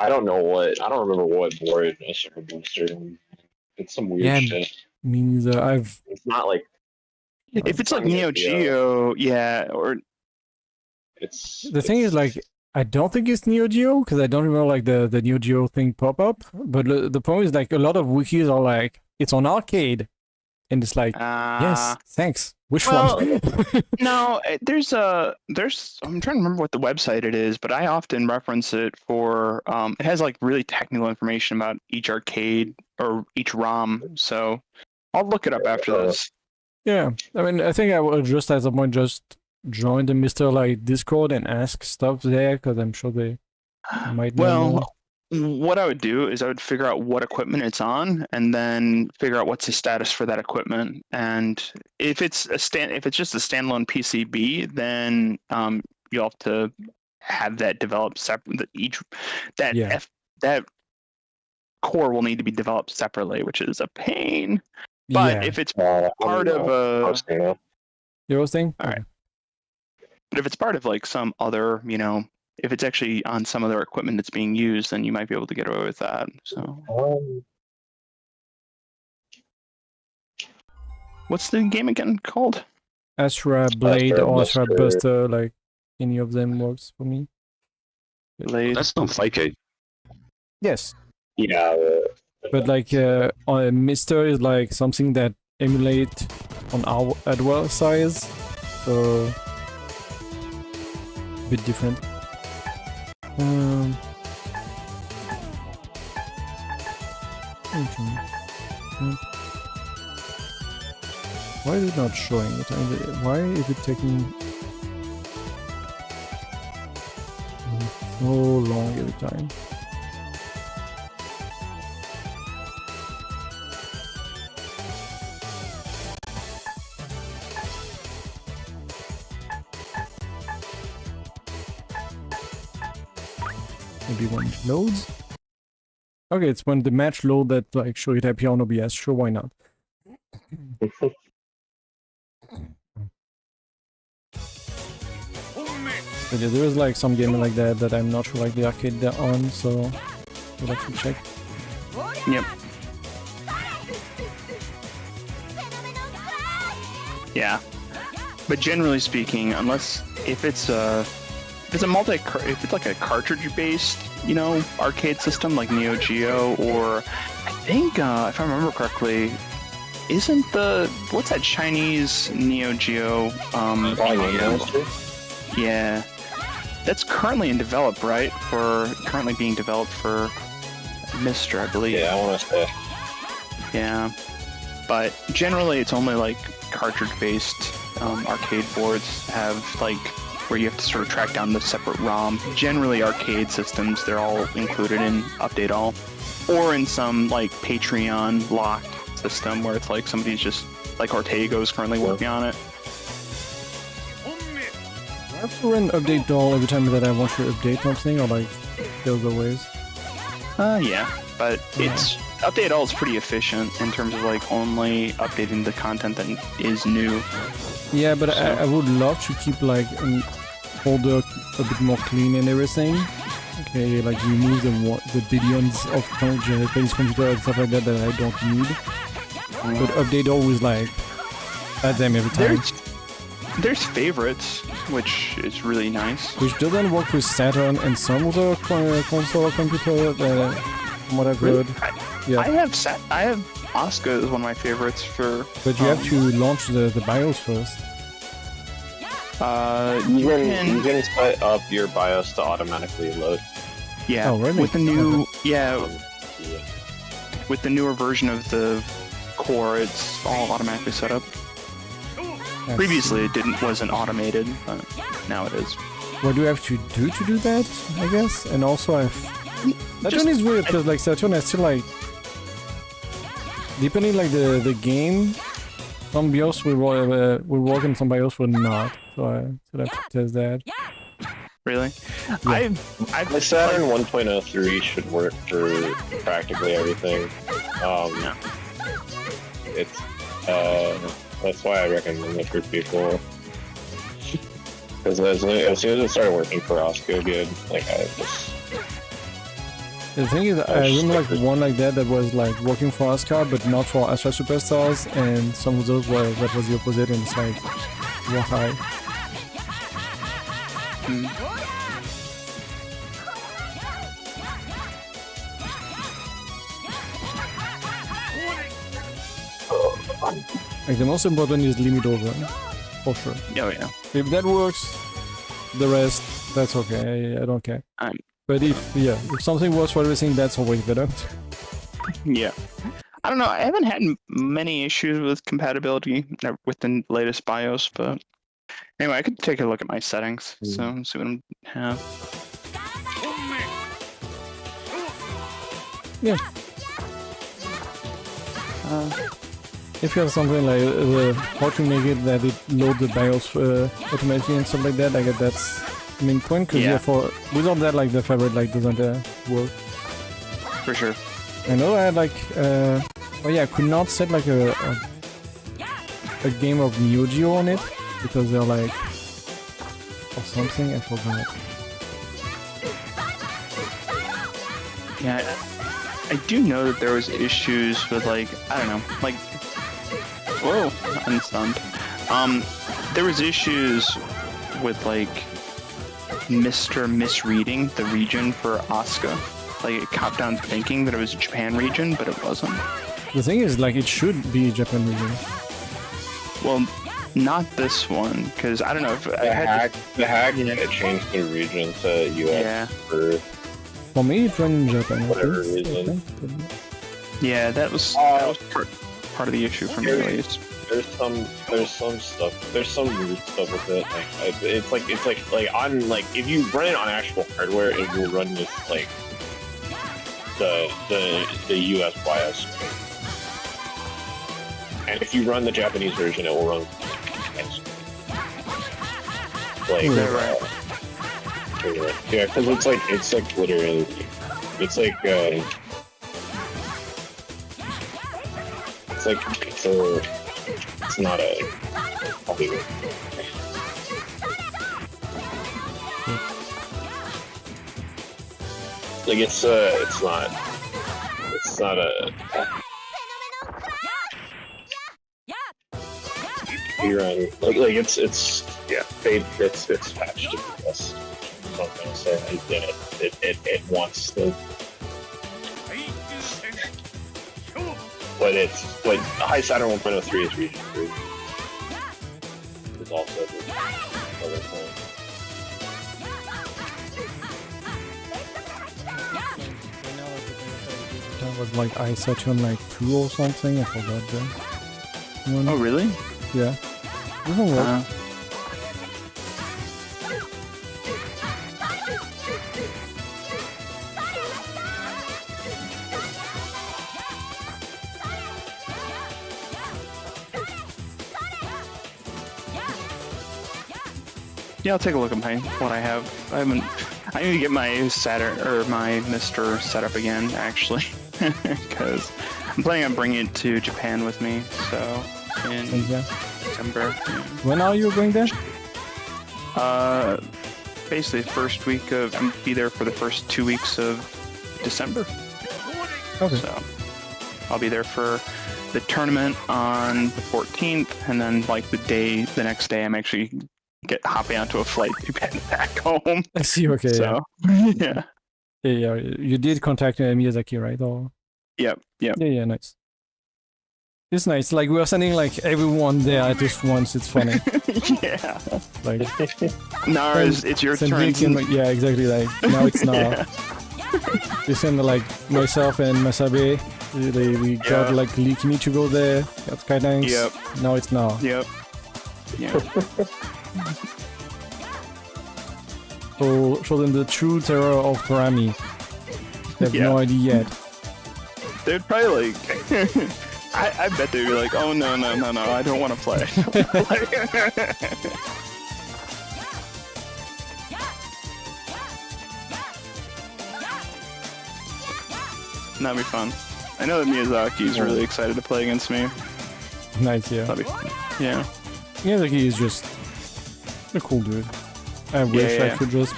I don't remember what board I started boosting. It's some weird shit. Means I've. It's not like. If it's like Neo Geo, yeah, or. The thing is, like, I don't think it's Neo Geo because I don't remember like the Neo Geo thing pop up. But the point is, like, a lot of wikis are like, it's on arcade, and it's like, yes, thanks. Which one? No, there's I'm trying to remember what the website it is, but I often reference it for it has like really technical information about each arcade or each ROM. So I'll look it up after this. Yeah, I mean, I think I will just at some point just join the Mr. like Discord and ask stuff there because I'm sure they might know more. What I would do is I would figure out what equipment it's on and then figure out what's the status for that equipment. And if it's just a standalone PCB, then you'll have to have that developed separate. That core will need to be developed separately, which is a pain. But if it's part of a Your thing? All right. But if it's part of like some other, if it's actually on some other equipment that's being used, then you might be able to get away with that. So, what's the game again called? Astra Blade or Astra Buster, like any of them works for me. Blade. That's not Flycade. Yes. Yeah. But like Mister is like something that emulate on our hardware size, so a bit different. Why is it not showing it? Why is it taking so long every time? Maybe when it loads. Okay, it's when the match load that like show it happy on OBS. Sure, why not? But yeah, there is like some game like that I'm not sure like the arcade they're on, so we'll have to check. Yep. Yeah. But generally speaking, if it's it's if it's like a cartridge-based, arcade system like Neo Geo, or I think if I remember correctly, what's that Chinese Neo Geo? Yeah, that's currently currently being developed for Mister, I believe. Yeah, I want to say. Yeah, but generally it's only like cartridge-based arcade boards have like where you have to sort of track down the separate ROM. Generally arcade systems, they're all included in Update All, or in some like Patreon locked system where it's like somebody's just like Ortego's currently working on it. I have to run Update All every time that I want to update something, or like the other ways. Yeah, but it's Update All is pretty efficient in terms of like only updating the content that is new. Yeah, but I would love to keep like an folder a bit more clean and everything. Okay, like remove the billions of Japanese computers and stuff like that I don't need. But Update All is like add them every time. There's favorites, which is really nice. Which doesn't work with Saturn and some other console computer from what I've heard. I have Asuka as one of my favorites for. But you have to launch the BIOS first. You can set up your BIOS to automatically load. Yeah. Oh, really? With the new with the newer version of the core, it's all automatically set up. Previously, it wasn't automated, but now it is. What do you have to do that? I guess, and also Saturn is weird because like Saturn is still like depending like the game. Some BIOS will work and some BIOS will not. So I still have to test that. Really? Yeah. The Saturn 1.03 should work for practically everything. It's that's why I recommend it for people. Because as soon as it started working for Asuka good, like I just... The thing is, I remember like one like that was like working for Asuka, but not for Astra Superstars, and some of those that was the opposite, and it's like, why? Like the most important is LimitOver, for sure. Oh yeah. If that works, the rest, that's okay. I don't care. But if something works for everything, that's always better. Yeah. I don't know. I haven't had many issues with compatibility with the latest BIOS, but anyway, I could take a look at my settings, so see what I have. Yeah. If you have something like how to make it that it load the BIOS automatically and stuff like that, I guess that's the main point. Because without that, like the fabric like doesn't work. For sure. I know I had like I could not set like a game of Neo Geo on it because they're like or something, I forgot. Yeah, I do know that there was issues with like I don't know, like whoa, I'm stunned. There was issues with like misreading the region for Asuka. Like it caught down thinking that it was a Japan region, but it wasn't. The thing is, like, it should be Japan region. Well, not this one, because I don't know if the hack changed the region to US for me, it's in Japan. Whatever reason. Yeah, that was part of the issue for me, at least. There's some stuff. There's some weird stuff with it. Like it's like on like if you run it on actual hardware, it will run with like the US BIOS. And if you run the Japanese version, it will run like yeah, because it's like literally it's not a Hollywood. Like it's not a you're on like it's patched to the best. what I'm gonna say. It wants to, but it's like High Saturn 1.03 is Region 3. It's also the other thing. That was like I Saturn like 2 or something. I forgot that. You know? Oh, really? Yeah. Doesn't work. Yeah, I'll take a look at what I have. I need to get my Saturn or my Mr. set up again, actually, because I'm planning on bringing it to Japan with me. So in December. Yeah. When are you going there? Basically, first week of I'm be there for the first 2 weeks of December. Okay. So I'll be there for the tournament on the 14th, and then like the next day, I'm actually hopping onto a flight to get back home. I see. Okay. So, yeah. Yeah. You did contact Miyazaki, right? Or Yep. yeah. Nice. It's nice. Like we are sending like everyone there at least once. It's funny. Yeah. Like now it's your turn. Yeah, exactly. Like now it's now. Yeah. They send like myself and Masabe. We got like Likimi to go there. Got Skytanks. Yep. Now it's now. Yep. Yeah. So show them the true terror of Karami. They have no idea yet. They'd probably like. I bet they'd be like, oh no, I don't want to play. That'd be fun. I know that Miyazaki's really excited to play against me. Nice, yeah. Yeah. Miyazaki is just a cool dude. I wish I could just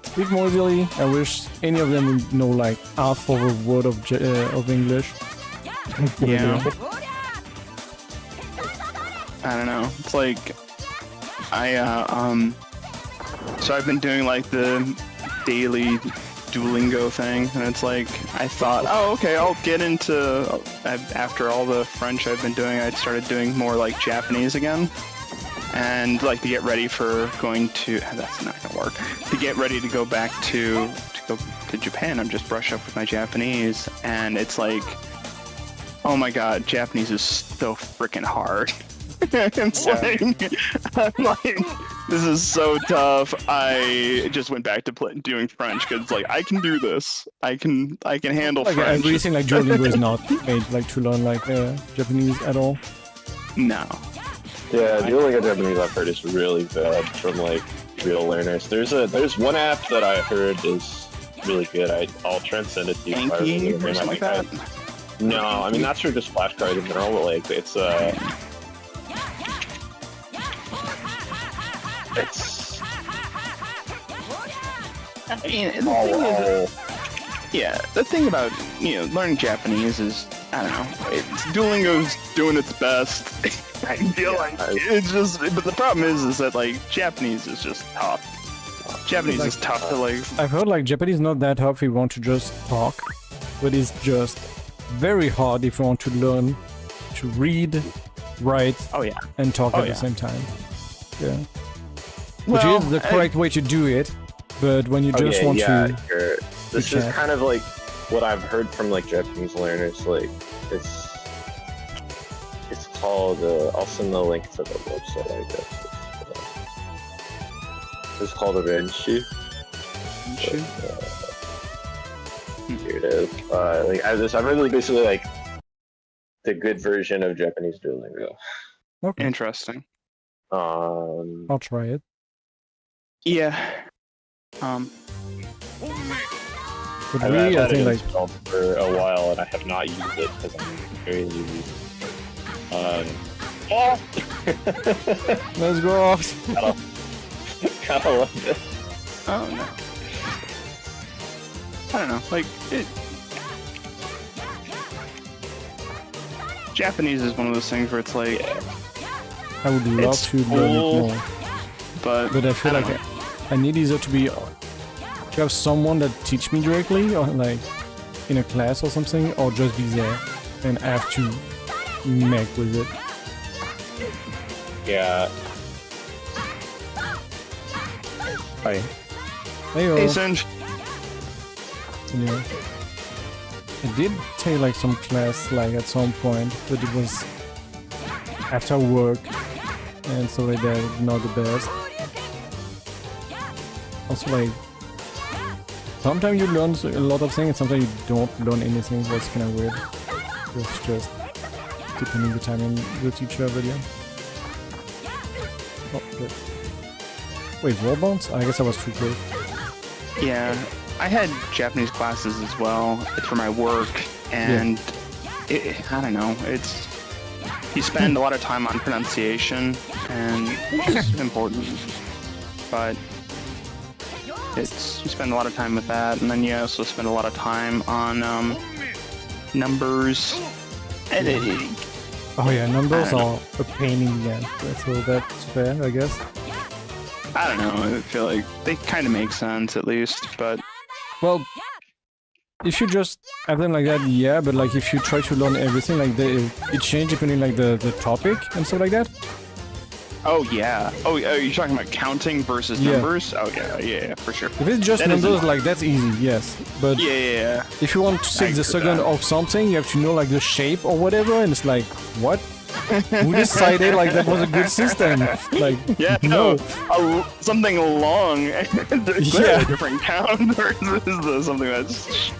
speak more easily. I wish any of them would know like half of a word of English. Yeah. I don't know. It's like so I've been doing like the daily Duolingo thing, and it's like I thought, oh okay, I'll get into after all the French I've been doing, I started doing more like Japanese again, and like to get ready for going to that's not gonna work. To get ready to go back to go to Japan, I'm just brush up with my Japanese, and it's like, oh my god, Japanese is so freaking hard. It's like, I'm like, this is so tough. I just went back to doing French because like I can do this. I can handle like, French. Are you saying like Duolingo is not made like to learn like Japanese at all? No. Yeah, Duolingo Japanese I've heard is really bad from like real learners. There's one app that I heard is really good. I'll try and send it to you. Anki or something like that? No, I mean that's for just flashcards in general, but like it's I mean, the thing about learning Japanese is, I don't know, Duolingo's doing its best. I feel like it's just, but the problem is that like Japanese is just tough. Japanese is tough to like. I've heard like Japanese is not that tough if you want to just talk, but it's just very hard if you want to learn to read, write, and talk at the same time. Yeah. Which is the correct way to do it, but when you just want to... Sure. This is kind of like what I've heard from like Japanese learners, like it's called, I'll send the link to the website, I guess. It's called a Renshu. Here it is. I've heard like basically like the good version of Japanese Duolingo. Okay. Interesting. I'll try it. Yeah. But really, I think like for a while, and I have not used it because I'm very lazy. Let's go off. Kinda love it. Oh no. I don't know. Like Japanese is one of those things where it's like I would love to learn it more, but I feel like I need either to have someone that teach me directly, or like in a class or something, or just be there and I have to make with it. Yeah. Hi. Hey, Singe. Yeah. I did take like some class like at some point, but it was after work and so like that, not the best. Also like sometimes you learn a lot of things and sometimes you don't learn anything, that's kind of weird. It's just depending the time and the teacher, but yeah. Oh, good. Wait, wall bounce? I guess I was too quick. Yeah, I had Japanese classes as well for my work, and I don't know, you spend a lot of time on pronunciation, and it's important, but you spend a lot of time with that, and then you also spend a lot of time on numbers. And oh yeah, numbers are a pain in the end, so that's fair, I guess. I don't know, I feel like they kind of make sense at least, but... Well, if you just have them like that, yeah, but like if you try to learn everything, like it changes depending like the topic and stuff like that. Oh yeah. Oh, you're talking about counting versus numbers? Oh yeah, for sure. If it's just that numbers, like that's easy, yes. But yeah. If you want to say the second of something, you have to know like the shape or whatever, and it's like, what? Who decided like that was a good system? Like, yeah, no, something long. There's a different count versus something that's.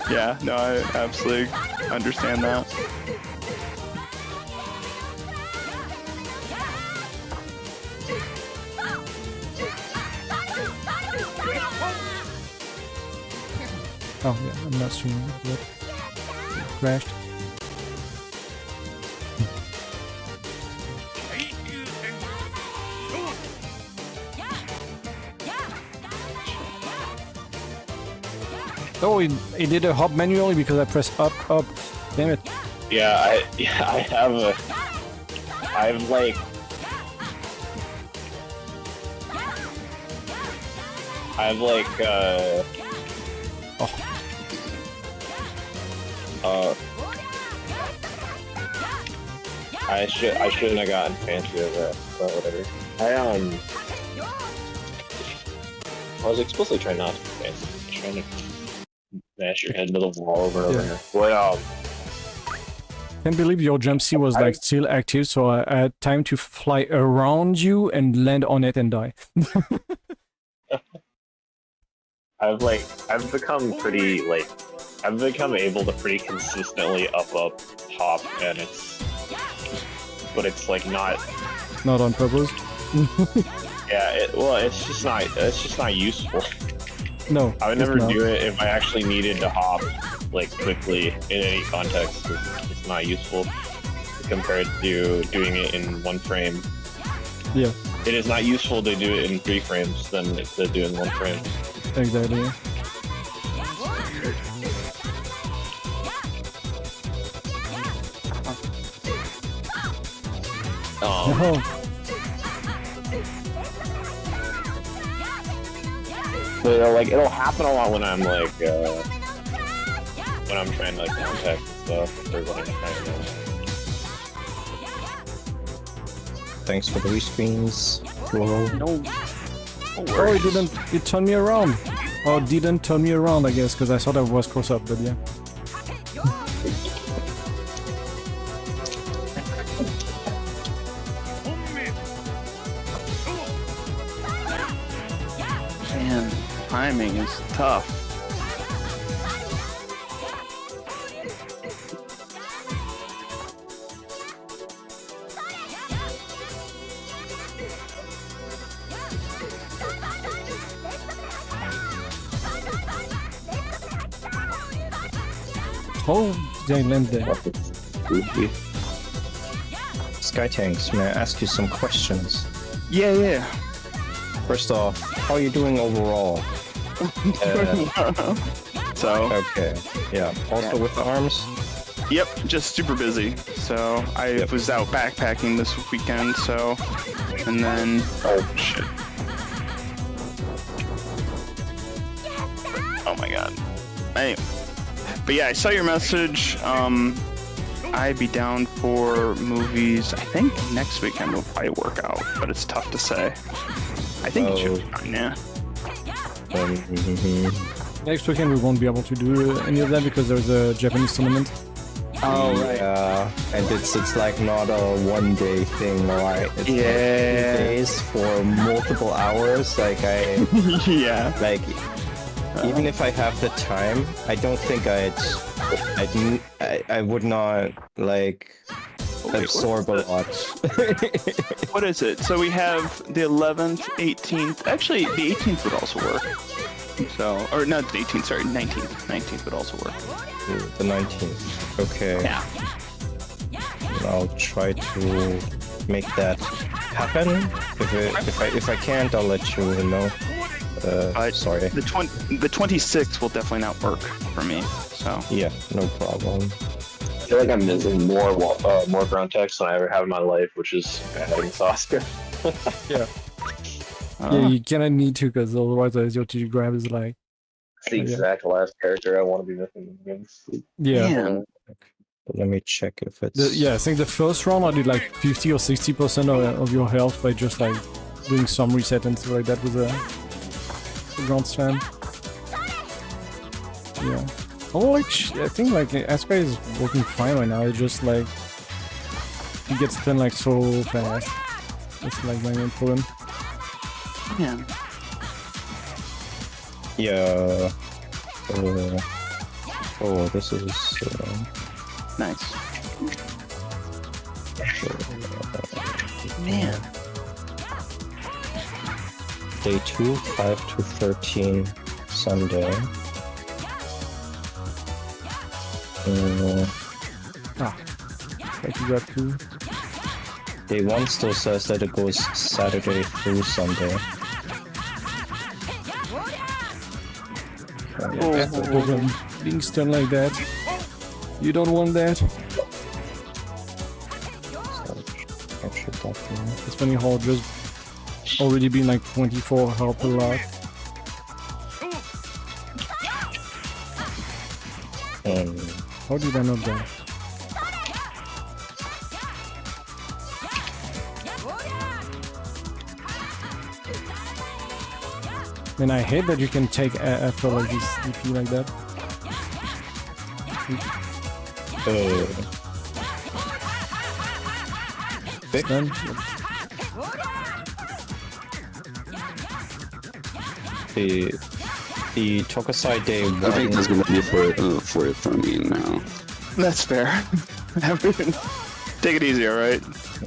Yeah, no, I absolutely understand that. Oh yeah, I'm not streaming it yet. Crashed. Oh, it did a hop manually because I pressed up. Damn it. Yeah, I have like I shouldn't have gotten fancy with that, but whatever. I was explicitly trying not to be fancy. Trying to mash your head into the wall over and over. But Can't believe your jump C was like still active, so I had time to fly around you and land on it and die. I've become able to pretty consistently up, hop, and it's like not on purpose. Yeah, it's just not useful. No, I would never do it if I actually needed to hop like quickly in any context. It's not useful compared to doing it in one frame. Yeah. It is not useful to do it in 3 frames than to do in 1 frame. Exactly. So like it'll happen a lot when I'm like when I'm trying to like contact and stuff or when I'm trying to. Thanks for the rescreens. Hello. No. Oh, it turned me around. Or didn't turn me around, I guess, because I thought I was close up, but yeah. Man, timing is tough. Oh, did I land there? Skytanks, may I ask you some questions? Yeah. First off, how are you doing overall? So. Okay. Yeah. Also with the arms? Yep, just super busy. So I was out backpacking this weekend, so, and then, oh shit. Oh my god. Anyway. But yeah, I saw your message. I'd be down for movies. I think next weekend will probably work out, but it's tough to say. I think it should be fine, yeah. Next weekend we won't be able to do any of that because there's a Japanese tournament. Oh, right. Yeah, and it's like not a one-day thing, right? It's like 2 days for multiple hours. Like Yeah. like even if I have the time, I don't think I would not like absorb a lot. What is it? So we have the 11th, 18th. Actually, the 18th would also work. So, or not the 18th, sorry, 19th. 19th would also work. The 19th. Okay. Yeah. I'll try to make that happen. If I can't, I'll let you know. Sorry. The 26th will definitely not work for me. So. Yeah, no problem. I feel like I'm missing more ground text than I ever have in my life, which is bad against Asuka. Yeah. Yeah, you kind of need to because otherwise your TG grab is like... It's the exact last character I want to be missing against. Yeah. Man. But let me check if it's... Yeah, I think the first round I did like 50 or 60% of your health by just like doing some reset and stuff like that with a Grand Slam. Yeah. Oh, like, I think like Asuka is working fine right now. It's just like he gets done like so fast. It's like my main problem. Yeah. Yeah. Oh, this is... Nice. Man. Day 2, 5 to 13, Sunday. Like you got two. Day 1 still says that it goes Saturday through Sunday. Oh, being stunned like that. You don't want that. It's funny how just already been like 24 health per lot. How did I not die? Man, I hate that you can take after like this DP like that. Stun? The Tokusai Day 1... I think that's gonna be for it for me now. That's fair. Take it easy, alright?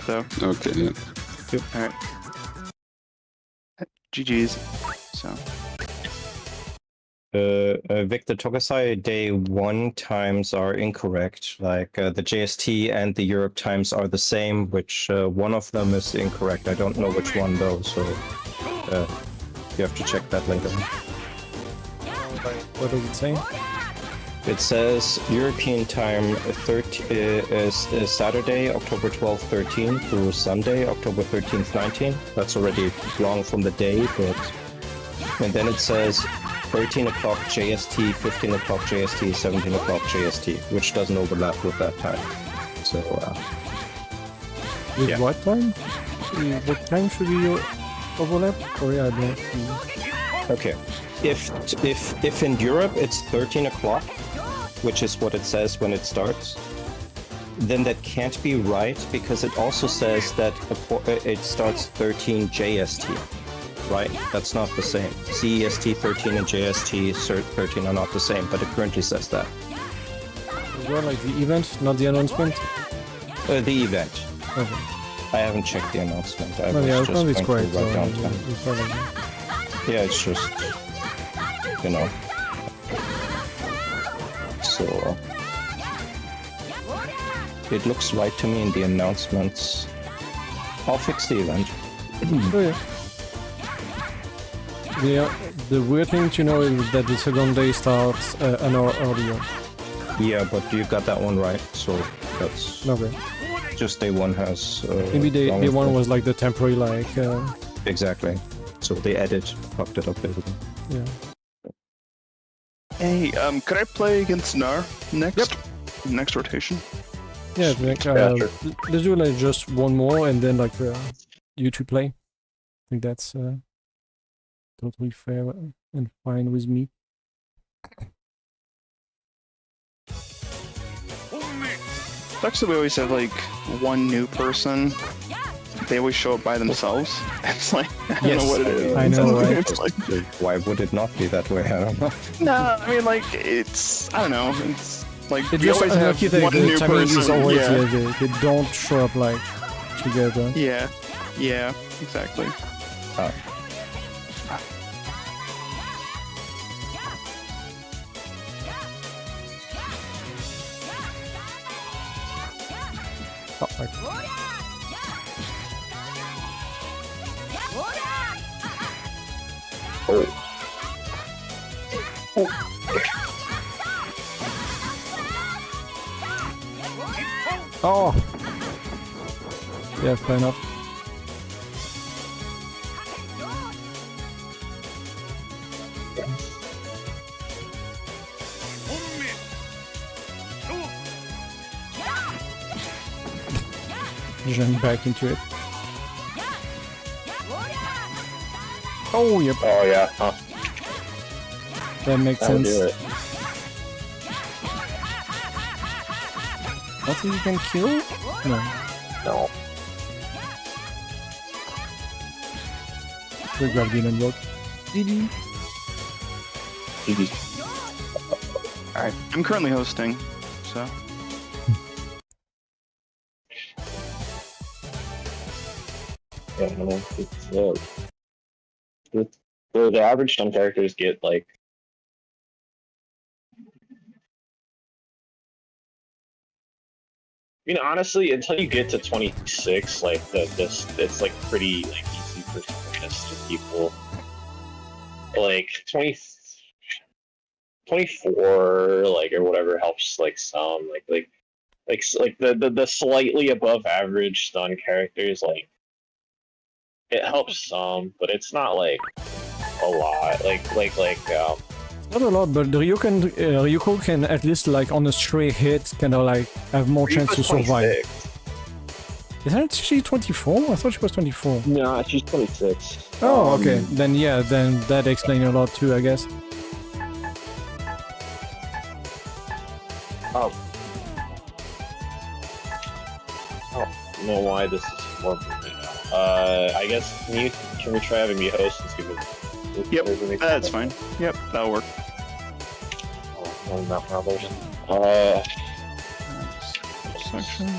So, Okay. alright. GG's. So. Victor, Tokusai Day 1 times are incorrect. Like, the JST and the Europe times are the same, which one of them is incorrect. I don't know which one though, so you have to check that later. What does it say? It says European time is Saturday, October 12th, 13 through Sunday, October 13th, 19. That's already long from the day, but... And then it says 13 o'clock JST, 15 o'clock JST, 17 o'clock JST, which doesn't overlap with that time. So, With yeah. what time? What time should we overlap? Oh yeah, I don't see. Okay. If in Europe it's 13 o'clock, which is what it says when it starts, then that can't be right because it also says that it starts 13 JST, right? That's not the same. CEST 13 and JST 13 are not the same, but it currently says that. Well, like the event, not the announcement? The event. Okay. I haven't checked the announcement. I Well, was yeah, just probably it's going correct. to write down time. It's probably... Yeah, it's just, you know. So, it looks right to me in the announcements. I'll fix the event. Oh yeah. Yeah, the weird thing to know is that the second day starts an hour earlier. Yeah, but you got that one right, so that's Okay. just day 1 has... Maybe day long 1 was like the temporary, like... Exactly. So they fucked it up, basically. Yeah. Hey, could I play against Nar next? Yep. Next rotation. Yeah, like, Yeah, sure. let's do like just one more and then like you two play. I think that's totally fair and fine with me. Actually, we always have like one new person. They always show up by themselves. It's like I don't know what it is. I know, right? It's like Why would it not be that way? I don't know. no, I mean like it's I don't know. It's like It we just always have unlucky that one the new timing is person. always Yeah. they don't show up like together. Yeah, yeah, exactly. Oh, like, oh. Yeah, fair enough. Jump back into it. Oh, yep, Oh yeah, huh? that makes That would sense. do it. Nothing you can kill? No. No. The gravity didn't work. GG. Alright, I'm currently hosting, so Yeah, no, it's the average stun characters get like I mean honestly until you get to 26 like this it's like pretty like easy for people like 24 like or whatever helps like some like the slightly above average stun characters like it helps some, but it's not like a lot. Not a lot, but the Ryuko can at least like on a stray hit kind of like have more chance to survive. Isn't she 24? I thought she was 24. No, she's 26. Oh, okay. Then yeah, then that explains a lot too, I guess. Oh. I don't know why this is more right now. I guess can we try having me host and see if Yep, there's any that's fine. Yep, that'll work. Oh, not problems. Section.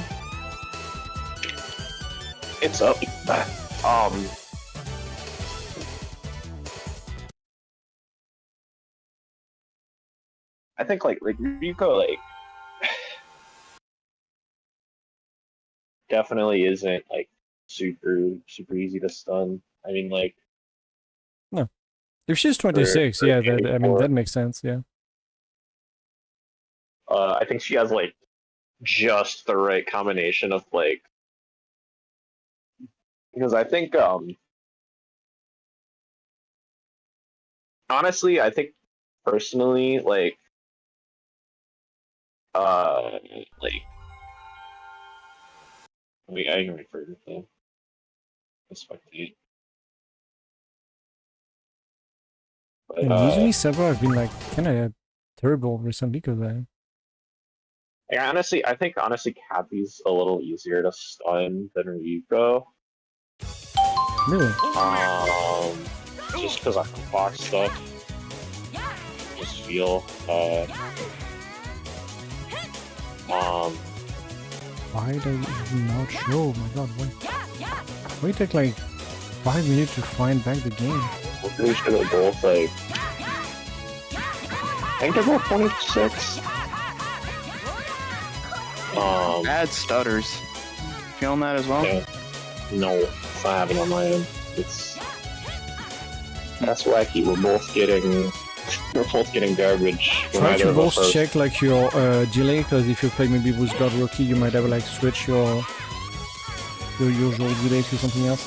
It's up. I think like Ryuko like definitely isn't like super easy to stun. I mean like If she's 26, for yeah, that, I mean 24. that makes sense. Yeah. I think she has like just the right combination of like because I think honestly I think personally like I can refer to the spectate. And usually Sabra have been like kind of terrible recently because I think Cappy's a little easier to stun than Ryuko. really. Just because I can box stuff. Just feel. Why they even not show? Oh my god, why it take like 5 minutes to find back the game? I'm pretty sure they're both like. I think they're both 26. Bad stutters. Feeling that as well? Yeah. No, it's not happening on my end. That's wacky. We're both getting garbage. Try to both check like your delay, because if you play maybe with God Rookie, you might have like switch your usual delay to something else.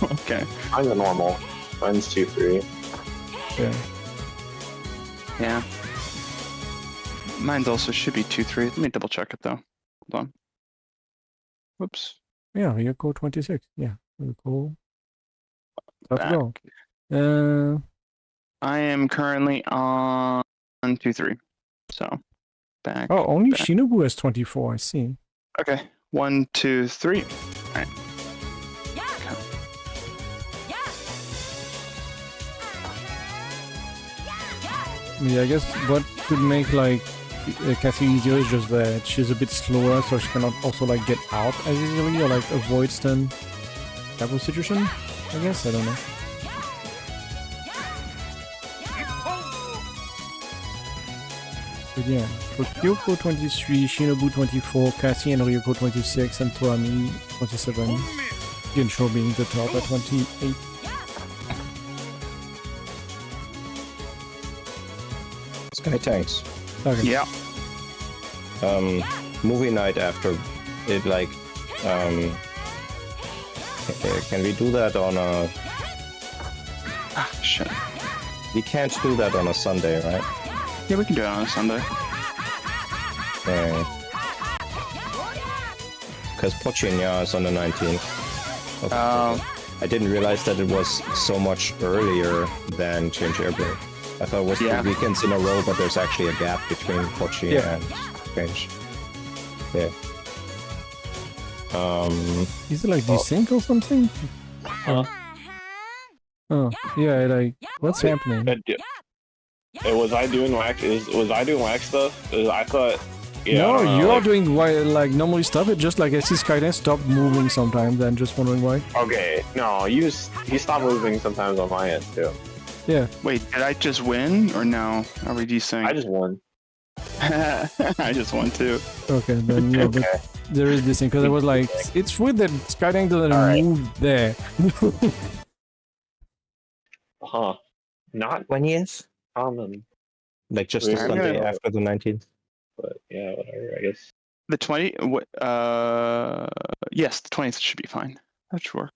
Okay. I'm the normal. Mine's 2-3. Yeah. Yeah. Mine's also should be 2-3. Let me double check it though. Hold on. Whoops. Yeah, Ryoko 26. Yeah, Ryoko. Let's Back. go. I am currently on 2-3. So back. Oh, only back. Shinobu has 24. I see. Okay. 1, 2, 3. Alright. Yeah, I guess what could make like Cassie easier is just that she's a bit slower, so she cannot also like get out as easily or like avoid stun type of situation. I guess I don't know. But yeah, for Kyoko 23, Shinobu 24, Cassie and Ryoko 26, and Toami 27. Gensho being the top at 28. Sky Tanks. Okay. Yeah. Movie night after it, like, can we do that on a... Ah, shit. We can't do that on a Sunday, right? Yeah, we can do it on a Sunday. Because Pochinya is on the 19th. Okay. I didn't realize that it was so much earlier than Change Airblade. I thought it was 3 weekends in a row, but there's actually a gap between Pochi and Change. Yeah. Is it like desync or something? Huh? Oh, yeah, like, what's happening? Was I doing wax? Was I doing wax stuff? I thought. Yeah, No, I don't know, you're like- doing like normally stuff. It just like I see Skynet stop moving sometimes. I'm just wondering why. Okay, no, you stopped moving sometimes on my end too. Yeah. Wait, did I just win or no? Are we desync? I just won. I just won too. Okay, then yeah, but there is this thing because I was like, it's weird that Skynet doesn't Alright. move there. Huh? Not 20th? common, Like just the Wait, Sunday yeah. after the 19th? but yeah, whatever. I guess. The 20. What? Yes, the 20th should be fine. That should work.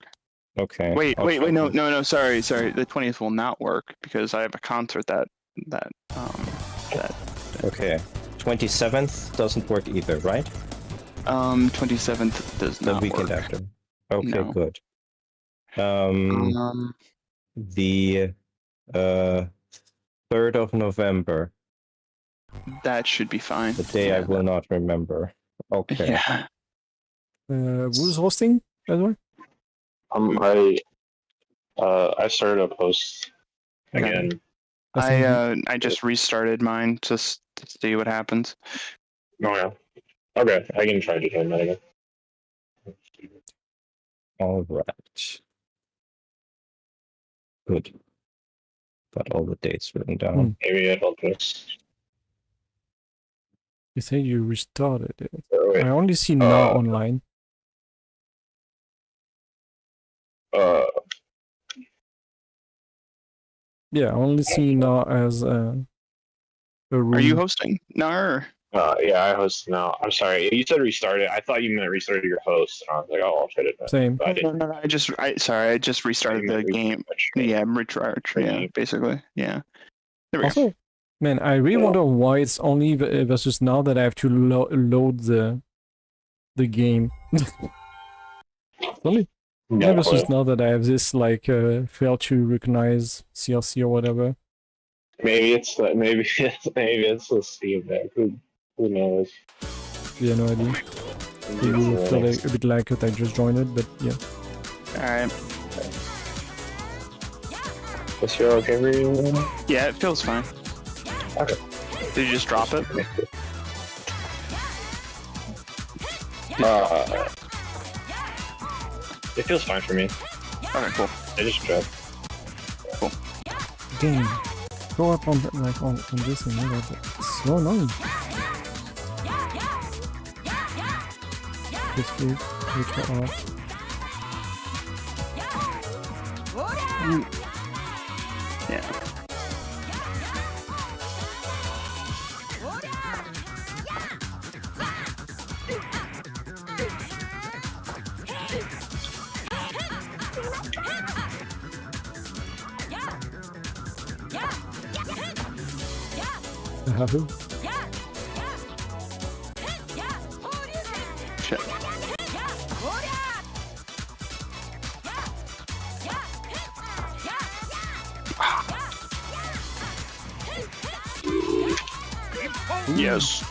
Okay. Wait, Okay. no. Sorry. The 20th will not work because I have a concert that. Okay. 27th doesn't work either, right? 27th does The not weekend work. after. Okay, No. good. The 3rd of November, That should be fine. the day I will not remember. Okay. Yeah. Who's hosting, by the way? I started a post again. I just restarted mine just to see what happens. Oh yeah. Okay, I can try to join that again. All right. Good. Got all the dates written down. Maybe it'll just. You say you restarted it. Oh, wait. I only see now online. Yeah, I only see now as a room. Are you hosting? No. Or... Yeah, I host now. I'm sorry. You said restart it. I thought you meant restarted your host. And I was like, oh, I'll try it. Same. But I No, didn't. I just restarted the game. Yeah, recharge. Yeah, basically. Yeah. There we go. Also, man, I really wonder why it's only versus now that I have to load the game. Only Yeah, versus now that I have this like fail to recognize CLC or whatever. maybe it's the Steam there. Who knows? Yeah, no idea. You will feel like, a bit like it. I just joined it, but yeah. Alright. Is feel okay for you? Yeah, it feels fine. Okay. Did you just drop it? It feels fine for me. Okay, cool. I just dropped. Damn. Go up on like on this and that. It's so annoying. This week, which are off. Yeah. Yahoo. shit. Yes.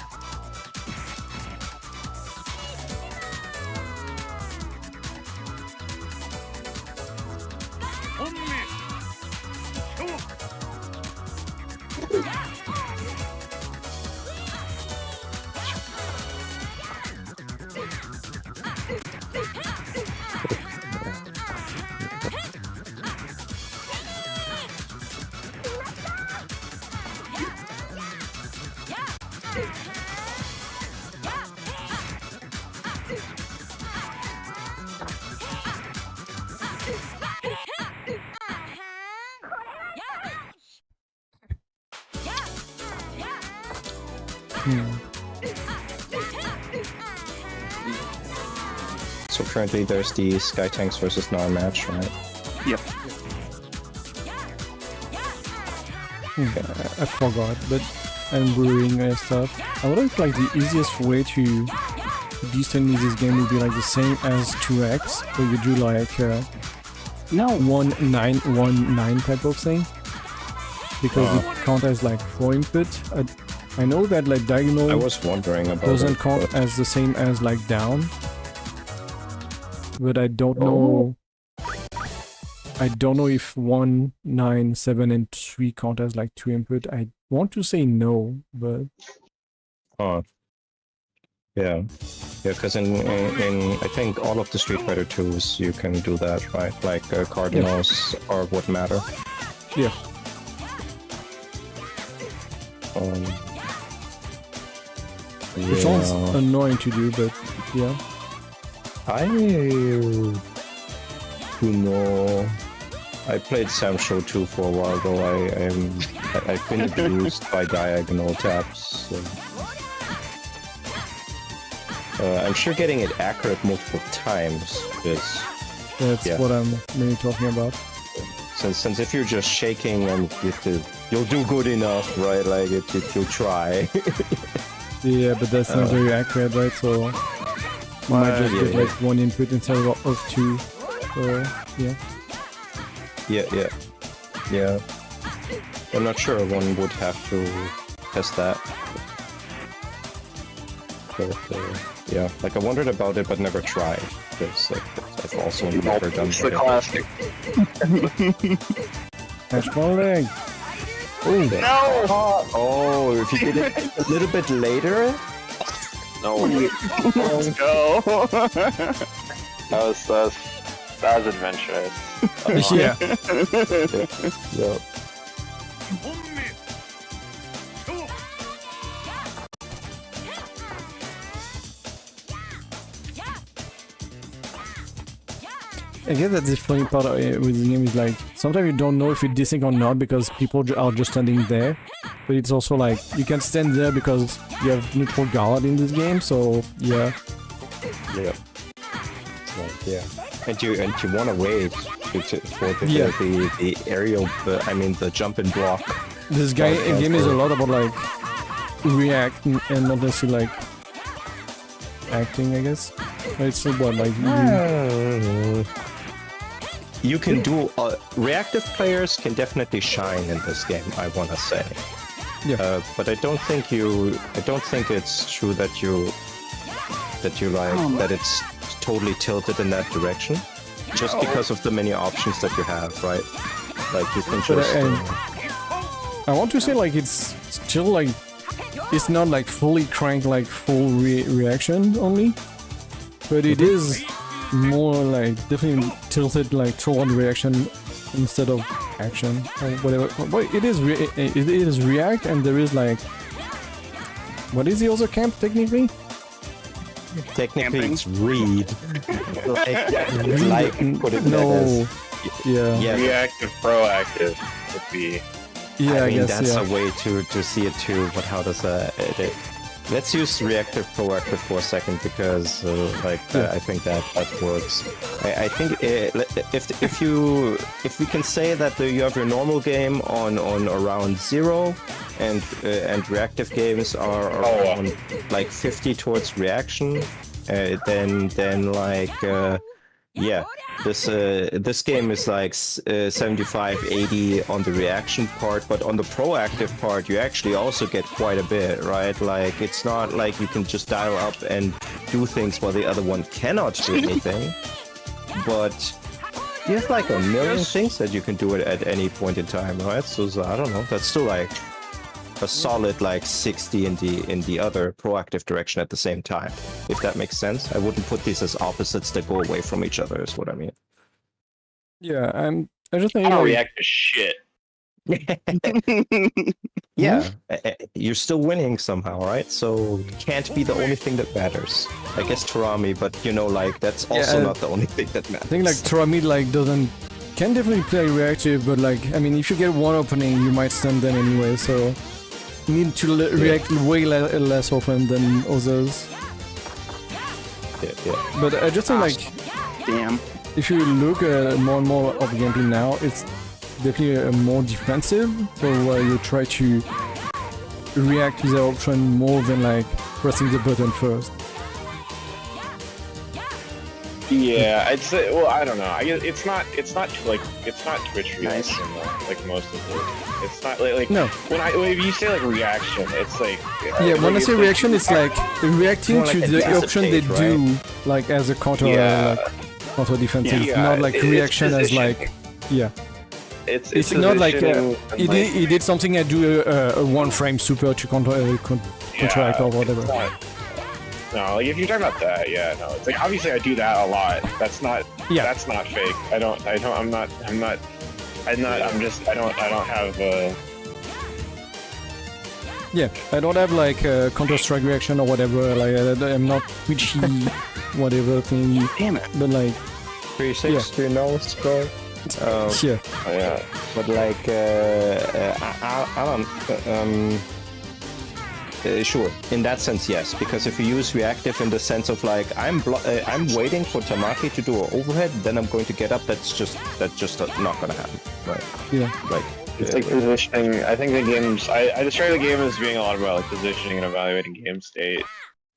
So currently there's the Sky Tanks versus Nar match, right? Yep. I forgot, but I'm brewing stuff. I wonder if like the easiest way to destabilize this game would be like the same as 2x, where you do like No. 1-9-1-9 type of thing, because it counts as like 4 input. I know that like diagonal I was wondering about doesn't it, count but- as the same as like down, but I don't know. I don't know if 1, 9, 7, and 3 count as like 2 input. I want to say no, but Oh. Yeah. Yeah, because in I think all of the Street Fighter 2s you can do that, right? Like cardinals are what matter. yeah. It sounds Yeah. annoying to do, but yeah. I do know. I played Sam Show 2 for a while, though. I've been abused by diagonal taps. So. I'm sure getting it accurate multiple times is That's Yeah. what I'm mainly talking about. since if you're just shaking and you'll do good enough, right? Like you'll try. Yeah, but that's not very accurate, right? So you might just get yeah. like 1 input instead of 2. Yeah. Yeah. I'm not sure one would have to test that. But, yeah, like I wondered about it, but never tried. Because like, I've also never done It's the that. classic. Catch my leg. No! Oh, if you did it a little bit later. No, Let's go! that was adventurous. Yeah. Yeah. I guess that's the funny part with the game is like sometimes you don't know if it's desync or not because people are just standing there. But it's also like you can stand there because you have neutral guard in this game. So yeah, Yeah. Like, yeah. And you want to wait for the Yeah. the aerial, the jump and block. this game is a lot about like react and not necessarily like acting. I guess it's what like You can do reactive players can definitely shine in this game. I want to say, Yeah. but I don't think it's true that you like that it's totally tilted in that direction, just because of the many options that you have, right? Like you can But just. I want to say like it's still like it's not like fully cranked like full reaction only, but it is more like definitely tilted like toward reaction instead of action or whatever. But it is react and there is like what is the other camp technically? Technically, Camping. it's read. Put it No. as, Yeah. yeah. Reactive, proactive would be. Yeah, I mean, guess that's yeah. a way to see it too. But how does let's use reactive proactive for a second because I think that works. I think if we can say that you have your normal game on around 0 and reactive games are around like 50 towards reaction, then like yeah, this game is like 75, 80 on the reaction part, but on the proactive part, you actually also get quite a bit, right? Like it's not like you can just dial up and do things while the other one cannot do anything, but you have like a million things that you can do at any point in time, right? So I don't know. That's still like a solid like 60 in the other proactive direction at the same time, if that makes sense. I wouldn't put these as opposites that go away from each other, is what I mean. Yeah, I just think I don't like, react to shit. Yeah, you're still winning somehow, right? So can't be the only thing that matters. I guess Tarami, but you know, like that's also not the only thing that matters. I think like Tarami like can definitely play reactive, but like I mean if you get one opening you might stun them anyway, so you need to react way less often than others. Yeah. But I just think like Damn. if you look more and more of the gameplay now, it's definitely more defensive, so you try to react to the option more than like pressing the button first. Yeah, I'd say. Well, I don't know. I guess it's not Twitch reaction though. Like most of it, it's not like No. When you say like reaction, it's like Yeah, when I say reaction, it's like reacting more like to a the option they dissipate, do, like as a counter, counter defensive, Yeah, not like it's reaction as positioning. like, yeah. It's not like positioning and, he did something and do a one frame super to counteract or whatever. it's not- No, like if you're talking about that, yeah, no. It's like obviously I do that a lot. That's not fake. I don't have Yeah, I don't have like a Counter-Strike reaction or whatever, like I'm not twitchy, whatever thing, Damn it. but like, 3-6, do you know what's going? yeah. yeah. But like, sure, in that sense, yes. Because if you use reactive in the sense of like, I'm waiting for Tamaki to do an overhead, then I'm going to get up. That's just not gonna happen, right? Yeah. Like, It's like positioning. I think the games. I describe the game as being a lot about like positioning and evaluating game state.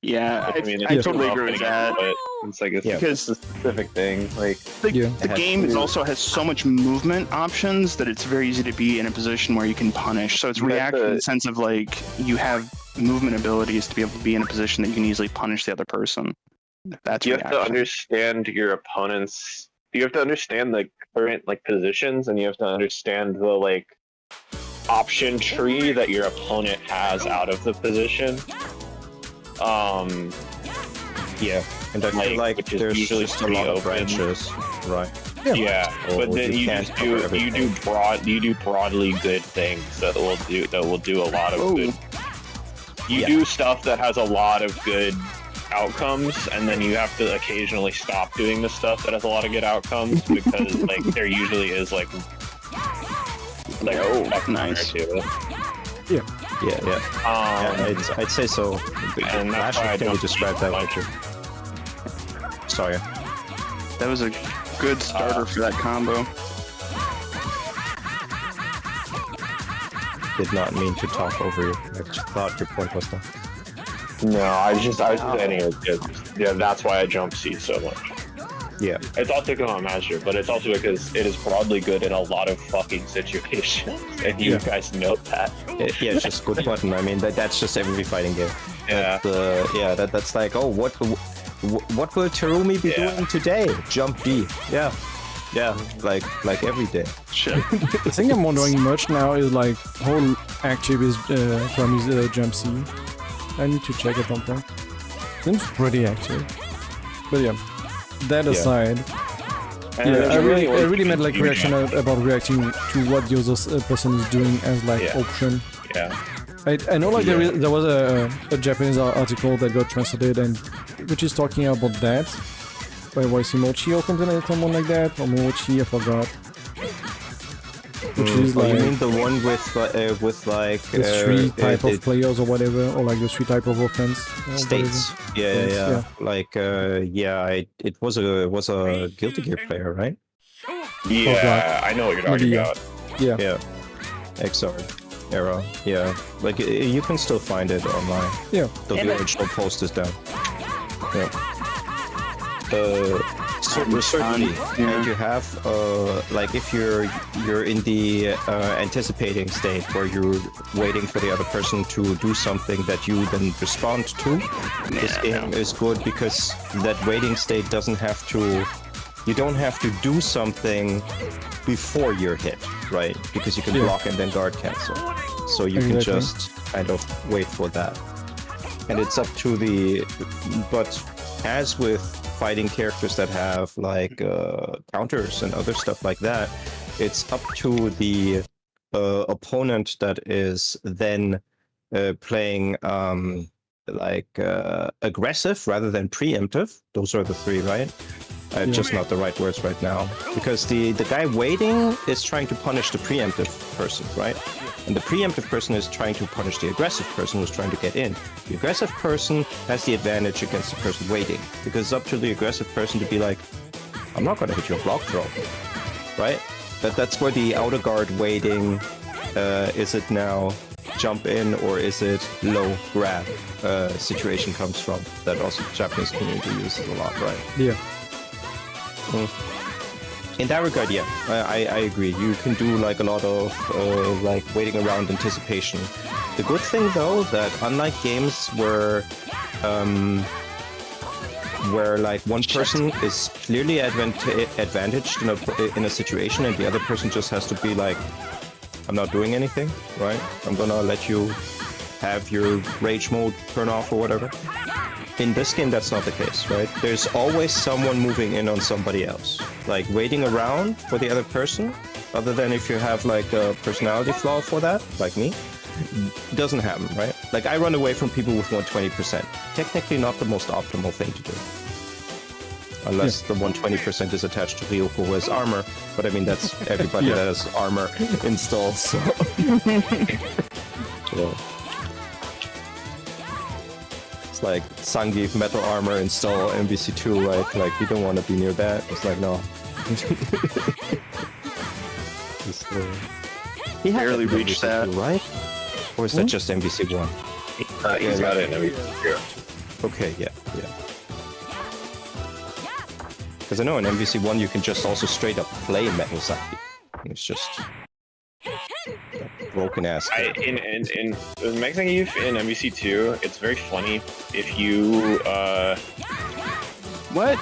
Yeah, I mean, I it's totally all agree with fitting that. into it. It's like it's Because a specific thing. Like the game also has so much movement options that it's very easy to be in a position where you can punish. So it's reactive in the sense of like you have movement abilities to be able to be in a position that you can easily punish the other person. That's you have to reaction. understand your opponent's. You have to understand the current like positions, and you have to understand the like option tree that your opponent has out of the position. yeah, and I feel like which is there's usually just a lot of pretty open. branches, right? Yeah, but then you you can't just cover do everything. you do broadly good things that will do a lot of Oh. good. You do stuff that has a lot of good outcomes, and then you have to occasionally stop doing the stuff that has a lot of good outcomes because like there usually is like nice. to it. Yeah. I'd say so. And that's why I Can you don't describe that, like Richard? Sorry. That was a good starter for that combo. Did not mean to talk over you. I just thought your point was done. No, I was just saying it. Yeah, that's why I jump C so much. Yeah. It's also because I'm a master, but it's also because it is broadly good in a lot of fucking situations, and you guys know that. Yeah, it's just good button. I mean, that's just every fighting game. Yeah. That's like, oh, what will Terumi be doing today? Jump D. Yeah, like every day. Shit. The thing I'm wondering much now is like how active is from his jump C. I need to check at some point. Seems pretty active. But yeah, that aside, I really meant like reaction about reacting to what the other person is doing as like option. Yeah. I know like there was a Japanese article that got translated and which is talking about that by Waisimochi or someone like that, or Mochi, I forgot. Which is like you mean the one with like the three type of players or whatever, or like the three type of offense states? Yeah. Like it was a Guilty Gear player, right? Yeah, I know what you're talking about. Yeah. XR era. Yeah, like you can still find it online. Yeah. The original post is down. Yeah. certainly, and you have like if you're in the anticipating state where you're waiting for the other person to do something that you then respond to, this game is good because that waiting state doesn't have to. You don't have to do something before you're hit, right? Because you can block and then guard cancel. So you can just kind of wait for that. And it's up to the... But as with fighting characters that have like counters and other stuff like that, it's up to the opponent that is then playing aggressive rather than preemptive. Those are the three, right? Just not the right words right now. Because the guy waiting is trying to punish the preemptive person, right? And the preemptive person is trying to punish the aggressive person who's trying to get in. The aggressive person has the advantage against the person waiting. Because it's up to the aggressive person to be like, I'm not going to hit your block throw, right? But that's where the outer guard waiting, is it now jump in or is it low grab situation comes from. That also the Japanese community uses a lot, right? Yeah. In that regard, yeah, I agree. You can do like a lot of like waiting around anticipation. The good thing though, that unlike games where like one person is clearly advantaged in a situation and the other person just has to be like, I'm not doing anything, right? I'm gonna let you have your rage mode turn off or whatever. In this game, that's not the case, right? There's always someone moving in on somebody else. Like, waiting around for the other person, other than if you have, like, a personality flaw for that, like me, doesn't happen, right? Like, I run away from people with 120%. Technically not the most optimal thing to do. Unless the 120% is attached to Ryoko who has armor, but I mean, that's everybody that has armor installed, so... yeah. Like Zangief metal armor install MVC2, right? Like you don't want to be near that. It's like no. He barely reached that, right? Or is that just MVC1? He's got it in MVC2. Okay, yeah. Because I know in MVC1 you can just also straight up play metal Zangief. It's just broken ass. In Mech Zangief in MVC2, it's very funny if you What?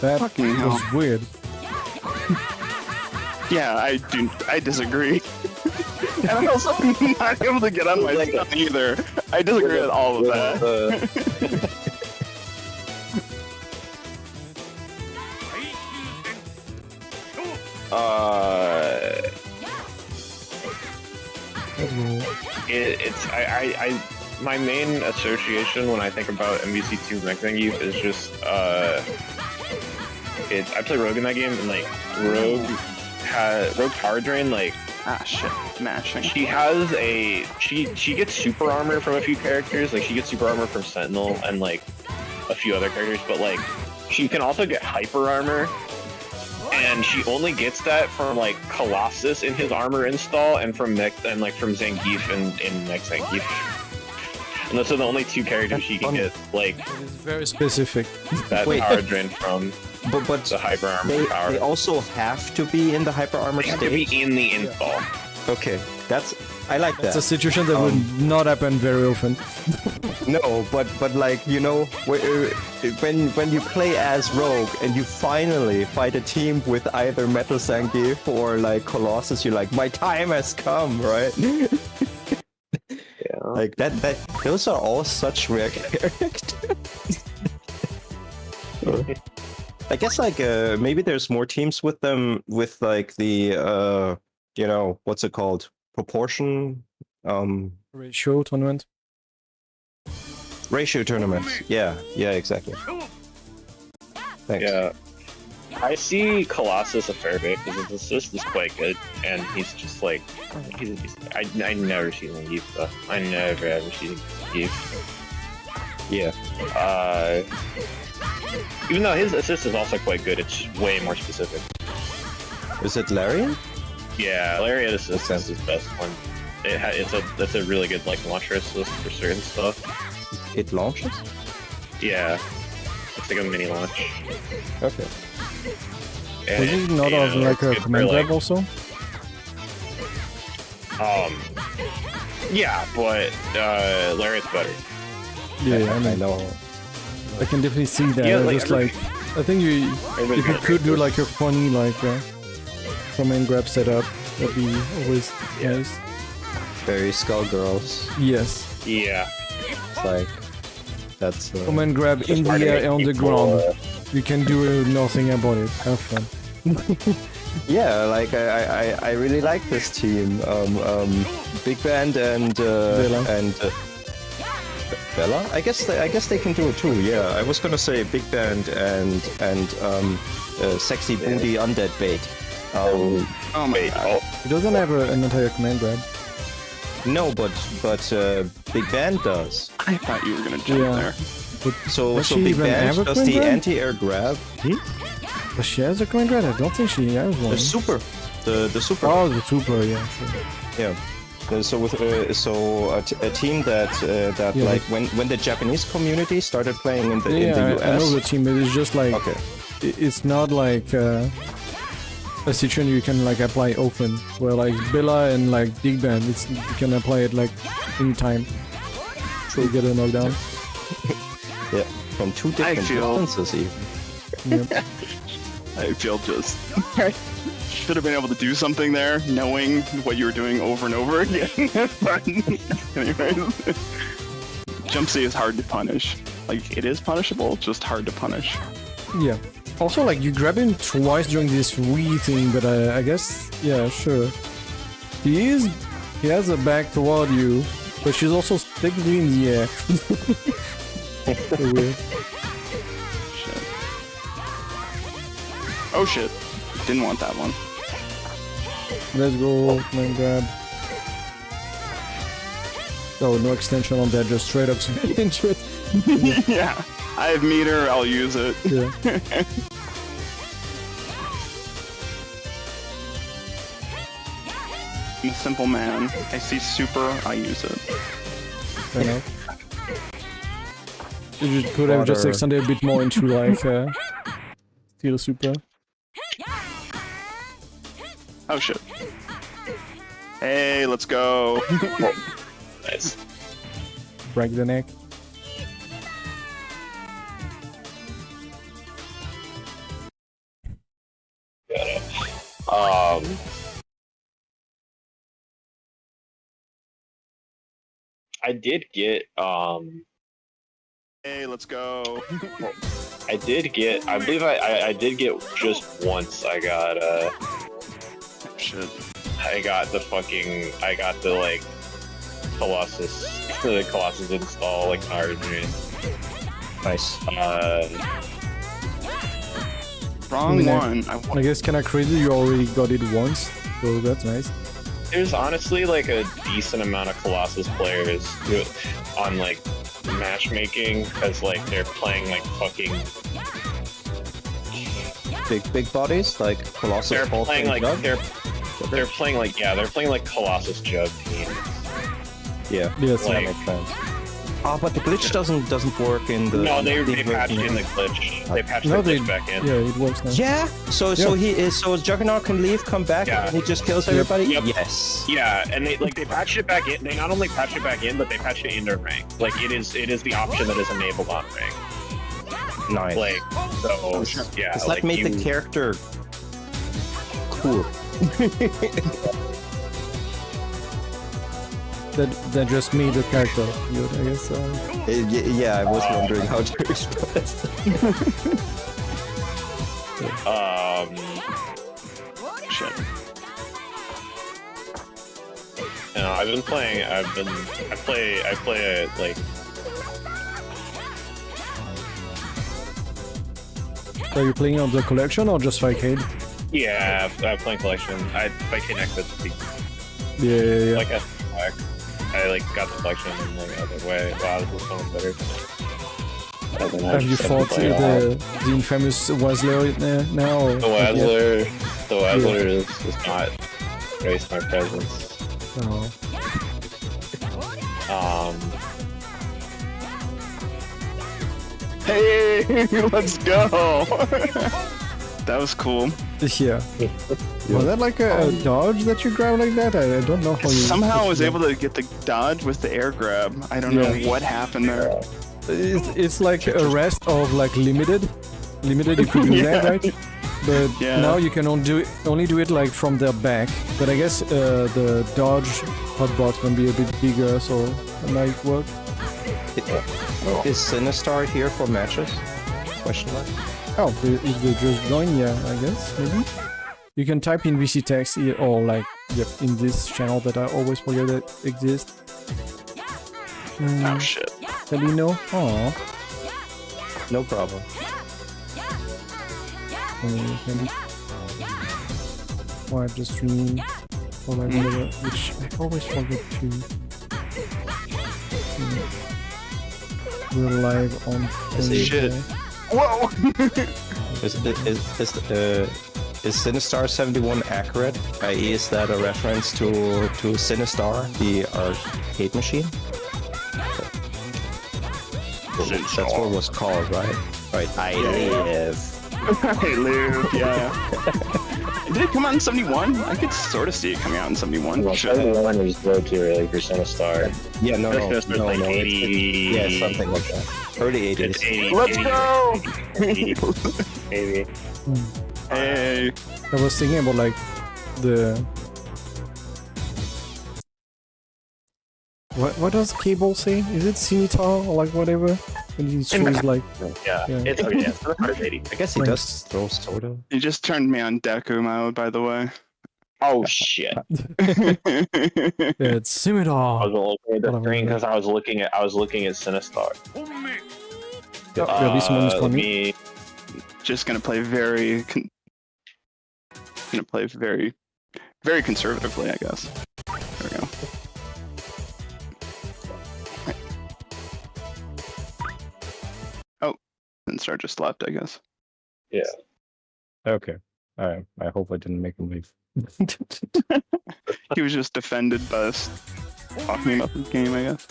That Fucking hell. was weird. Yeah, I disagree. And I'm also not able to get on my stuff either. I disagree with all of that. My main association when I think about MVC2 Mech Zangief is just I play Rogue in that game, and like Rogue Power Drain, like Mashing. she has she gets super armor from a few characters, like she gets super armor from Sentinel and like a few other characters, but like she can also get hyper armor. And she only gets that from like Colossus in his armor install, and from Zangief in Mech Zangief. And those are the only two characters she can get like It is very specific. that power drain from. But the hyper armor power. They also have to be in the hyper armor They state. have to be in the install. Okay, I like that. It's a situation that would not happen very often. No, but like, you know, when you play as Rogue and you finally fight a team with either Metal Zangief or like Colossus, you're like, my time has come, right? Yeah. Like that those are all such rare characters. I guess like maybe there's more teams with them with like the you know, what's it called? Proportion Ratio tournament. ratio tournaments. Yeah, exactly. Thanks. Yeah. I see Colossus a fair bit because his assist is quite good, and he's just like I never see Zangief though. I never ever see Zangief. Yeah. Even though his assist is also quite good, it's way more specific. Is it Larian? Yeah, Lariat assist is his best one. It's a really good like launcher assist for certain stuff. It launches? Yeah. It's like a mini launch. Okay. And, Was it not you of know, like it's a good for, command grab like, also? Yeah, but Lariat's better. Yeah, I I mean, know. I can definitely see that. Yeah, I like, just like, I think you, if you could do like a funny like command grab setup, that'd be always nice. Very Skullgirls. Yes. Yeah. It's like that's Command grab in the hard to air make on the people, ground. You can do nothing about it. Have fun. yeah, like I really like this team. Big Band and Bella. I guess they can do it too. Yeah, I was gonna say Big Band and Sexy Booty Undead Bait. Oh my god. It doesn't have an entire command grab. No, but Big Band does. I thought you were gonna jump Yeah. there. So Does so she Big even have Band a does command the grab? anti-air grab. But she has a command grab? I don't think she has one. The super. The super. Oh, the super, yeah, sure. Yeah. So with a team that Yeah, like when the Japanese community started playing in the Yeah, US. I know the team, but it's just like, Okay. it's not like a situation you can like apply often, where like Bella and like Big Band, you can apply it like anytime. To get a knockdown. Yeah, from two different feel- distances even. Yep. I feel just should have been able to do something there, knowing what you were doing over and over again. But anyways, Jump C is hard to punish. Like it is punishable, just hard to punish. Yeah. Also, like, you grab him twice during this Wii thing, but I guess, yeah, sure. He has a back toward you, but she's also technically in the air. So weird. Shit. Oh shit. Didn't want that one. Let's go, man, grab. Oh, no extension on that, just straight up into it. Yeah. I have meter, I'll use it. Yeah. I'm a simple man. I see super, I use it. Fair enough. You could have just Water. extended a bit more into like Steel Super. Oh shit. Hey, let's go. Nice. Break the neck. I did get Hey, let's go. I believe I did get just once. I got Shit. I got the like Colossus the Colossus install like Origin. Nice. Wrong Yeah. one. I guess kinda crazy you already got it once, so that's nice. There's honestly like a decent amount of Colossus players on like matchmaking because like they're playing like fucking. Big bodies like Colossus. They're Hulk, playing and like Jug? they're playing like they're playing like Colossus Jug teams. Yeah. Yes, That like- makes sense. Oh, but the glitch doesn't work in the. No, they version patched in of- the glitch. They patched No, the they- glitch back in. Yeah, it works now. Yeah. So Juggernaut can leave, come back, Yeah. and he just kills everybody. Yep. Yes. Yeah, and they patched it back in. They not only patched it back in, but they patched it into rank. Like it is the option that is enabled on rank. Nice. Like so, yeah. Does that like make the you- character cool? That just made the character good, I guess. Yeah, I was wondering how to express. Shit. I've been playing. I play like. Are you playing on the collection or just arcade? Yeah, I'm playing collection. I connect with the Yeah. like I like got the collection and like I was like, wait, wow, this is so much better. And then I Have you just had to fought play it all. the infamous Wazler now? Or The Wazzler is not graced my presence. Oh. Hey, let's go! That was cool. Yeah. Was that like a dodge that you grab like that? I don't know how you... Somehow I was able to get the dodge with the air grab. I don't know what happened there. It's like a rest of like limited. Limited, you could do that, right? But now you can only do it like from their back. But I guess the dodge hotbox can be a bit bigger, so it might work. Is Sinistar here for matches? Question mark. Oh, if they just join, yeah, I guess, maybe. You can type in VC text or like, in this channel that I always forget that exists. Oh shit. Calino? Aww. No problem. Or just streaming or like whatever, which I always forget to. We're live on Shit. Thursday. Whoa! Is Sinistar 71 accurate? I.e., is that a reference to Sinistar, the arcade machine? That's what it was called, right? Right. I live. I live, yeah. Did it come out in 71? I could sort of see it coming out in 71. Well, 71 was way too early for Sinistar. Yeah, no, It's like 80. Yeah, something like that. Early 80s. It's 80. Let's go! 80. Hey. I was thinking about like the... What does Cable say? Is it scimitar or like whatever? When he throws like... Yeah, it's okay, yeah, Sinistar's 80. I guess he does throw soda. You just turned me on Deku mode, by the way. Oh shit. It's scimitar! I was looking at the screen because I was looking at Sinistar. This one is funny. Just gonna play very conservatively, I guess. There we go. Oh, Sinistar just left, I guess. Yeah. Okay. I hope I didn't make him leave. He was just defended by us talking about the game, I guess.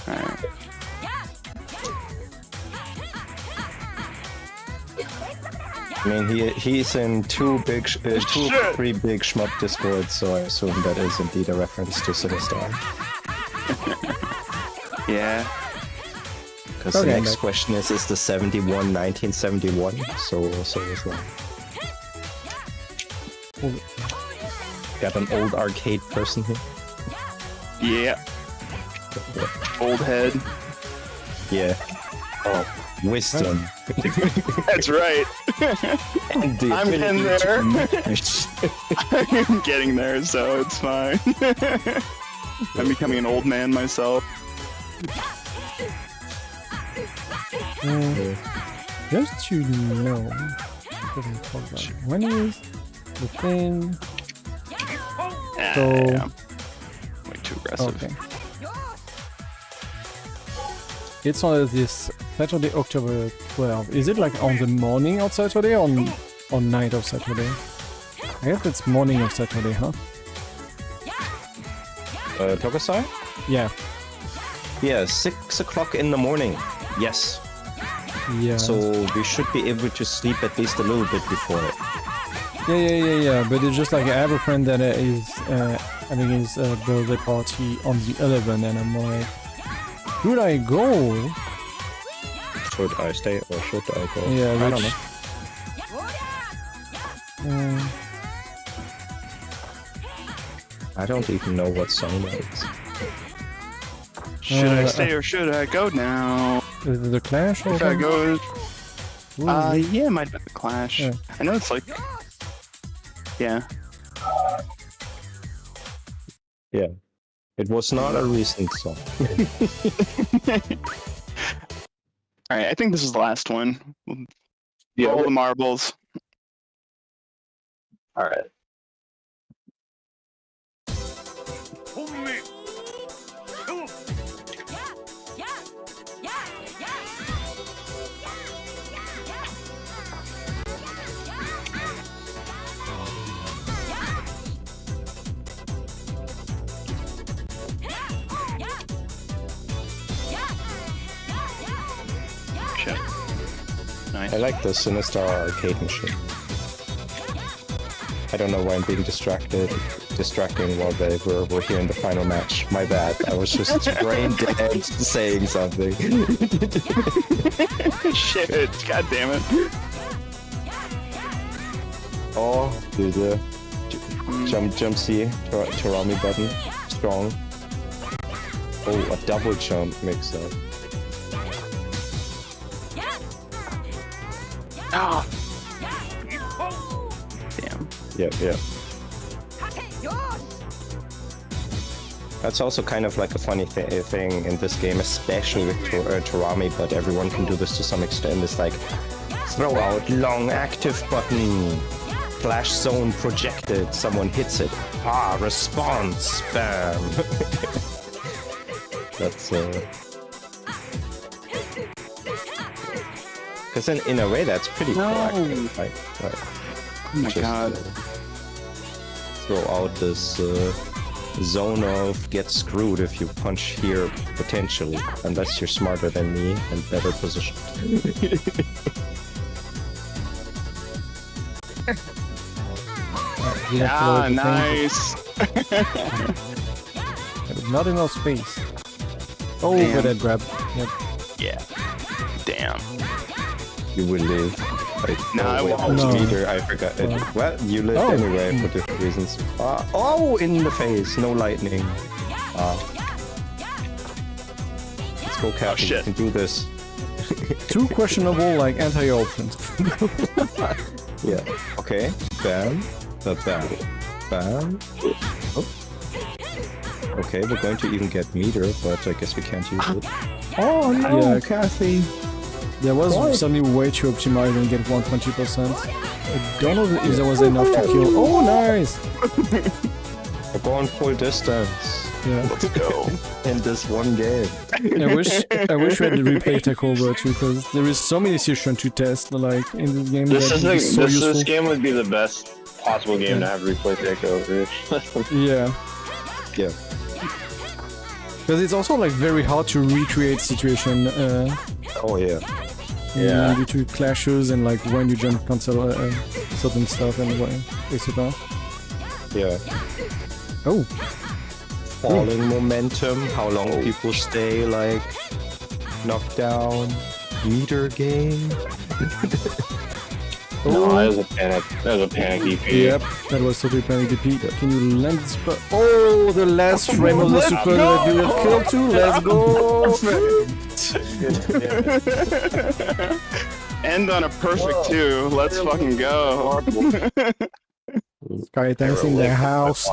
Alright. I mean, he's in two, three big shmup discords, so I assume that is indeed a reference to Sinistar. Yeah. Because the next question is the 71 1971? So is that. Got an old arcade person here? Yeah. Old head. Yeah. Oh, wisdom. That's right. And the I'm getting there. match. I'm getting there, so it's fine. I'm becoming an old man myself. Just to know, when is the thing? So, Yeah. Way too aggressive. okay. It's on this Saturday, October 12th. Is it like on the morning of Saturday or on night of Saturday? I guess it's morning of Saturday, huh? Tokusai? Yeah. Yeah, 6 o'clock in the morning. Yes. Yeah. So we should be able to sleep at least a little bit before it. Yeah. But it's just like I have a friend that is having his birthday party on the 11th, and I'm like, should I go? Should I stay or should I go? Yeah, I don't know. I don't even know what song that is. Should I stay or should I go now? Is it the Clash or If I something? go, yeah, it might be the Clash. Yeah. I know it's like, yeah. Yeah. It was not a recent song. All right, I think this is the last one. Yeah. All the marbles. All right. shit. Nice. I like the Sinister arcade machine. I don't know why I'm being distracting while they were here in the final match. My bad. I was just brain dead saying something. Shit, god damn it. Oh, do the jump C, Tarami button. Strong. Oh, a double jump mix up. Ah! Damn. Yeah. That's also kind of like a funny thing in this game, especially with Tarami, but everyone can do this to some extent. It's like, throw out long active button, flash zone projected, someone hits it. Ah, response, bam. That's because in a way that's pretty proactive, right? Oh my god. Throw out this zone of get screwed if you punch here potentially, unless you're smarter than me and better positioned. Ah, nice. Not enough space. Oh, Damn. for that grab. Yep. Yeah. Damn. You will live. No, I won't. No. Either, I forgot it. Well, you lived Oh. anyway for different reasons. Oh, in the face, no lightning. Let's go, Captain. shit. You can do this. Two questionable, like, anti-options. Yeah. Okay. Bam. Bam. Bam. Oh. Okay, we're going to even get meter, but I guess we can't use it. Oh no, Yeah. Kathy. There was Why? suddenly way too optimized and get 120%. I don't know if there was enough to kill. Oh, nice! We're going full distance Yeah. Let's go. in this one game. I wish we had the replay takeover too, because there is so many situations to test, like, in this game. This that is is so useful. this game would be the best possible game to have replay takeover. Yeah. Yeah. Because it's also, like, very hard to recreate situation Oh yeah. Yeah. due to clashes and, like, when you jump cancel certain stuff and etc. Yeah. Oh, Falling momentum, how long people stay, like, knocked down, meter game. No, that was a panic. That was a panic EP. yep, that was totally panic DP. Can you land this? Oh, the last frame of the super that you will kill too. Let's go! End on a perfect two. Let's fucking go. Sky tanks in their house.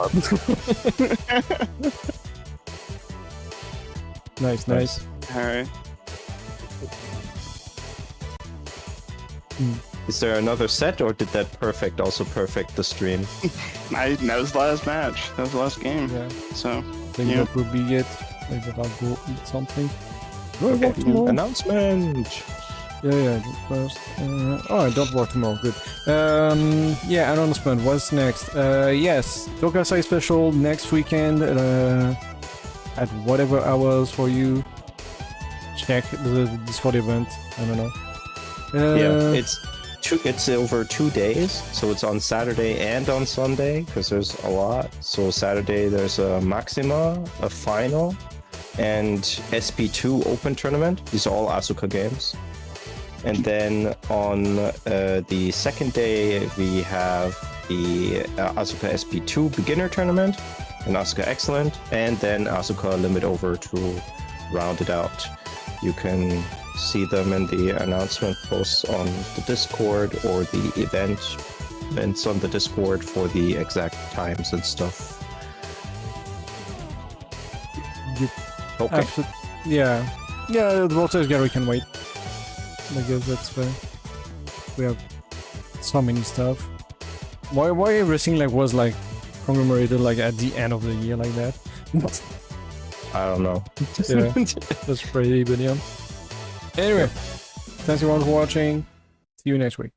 Nice. Alright. Is there another set, or did that perfect also perfect the stream? That was the last match. That was the last game. Yeah, So, I think Yeah. that would be it. Maybe I'll go eat something. Okay. Work tomorrow. Announcement. Yeah, do first. Oh, I don't work tomorrow. Good. Yeah, announcement. What's next? Yes, Tokusai special next weekend at whatever hours for you. Check the Discord event. I don't know. Yeah, it's over 2 days, so it's on Saturday and on Sunday because there's a lot. So Saturday there's a Maxima, a final, and SP2 Open Tournament. These are all Asuka games. And then on the second day we have the Asuka SP2 Beginner Tournament and Asuka Excellent, and then Asuka LimitOver to round it out. You can see them in the announcement posts on the Discord or the events on the Discord for the exact times and stuff. Okay. Yeah, the Voltage Gallery can wait. I guess that's where we have so many stuff. Why everything like was like commemorated like at the end of the year like that? I don't know. Yeah, that's pretty, but yeah. Anyway, thanks everyone for watching. See you next week.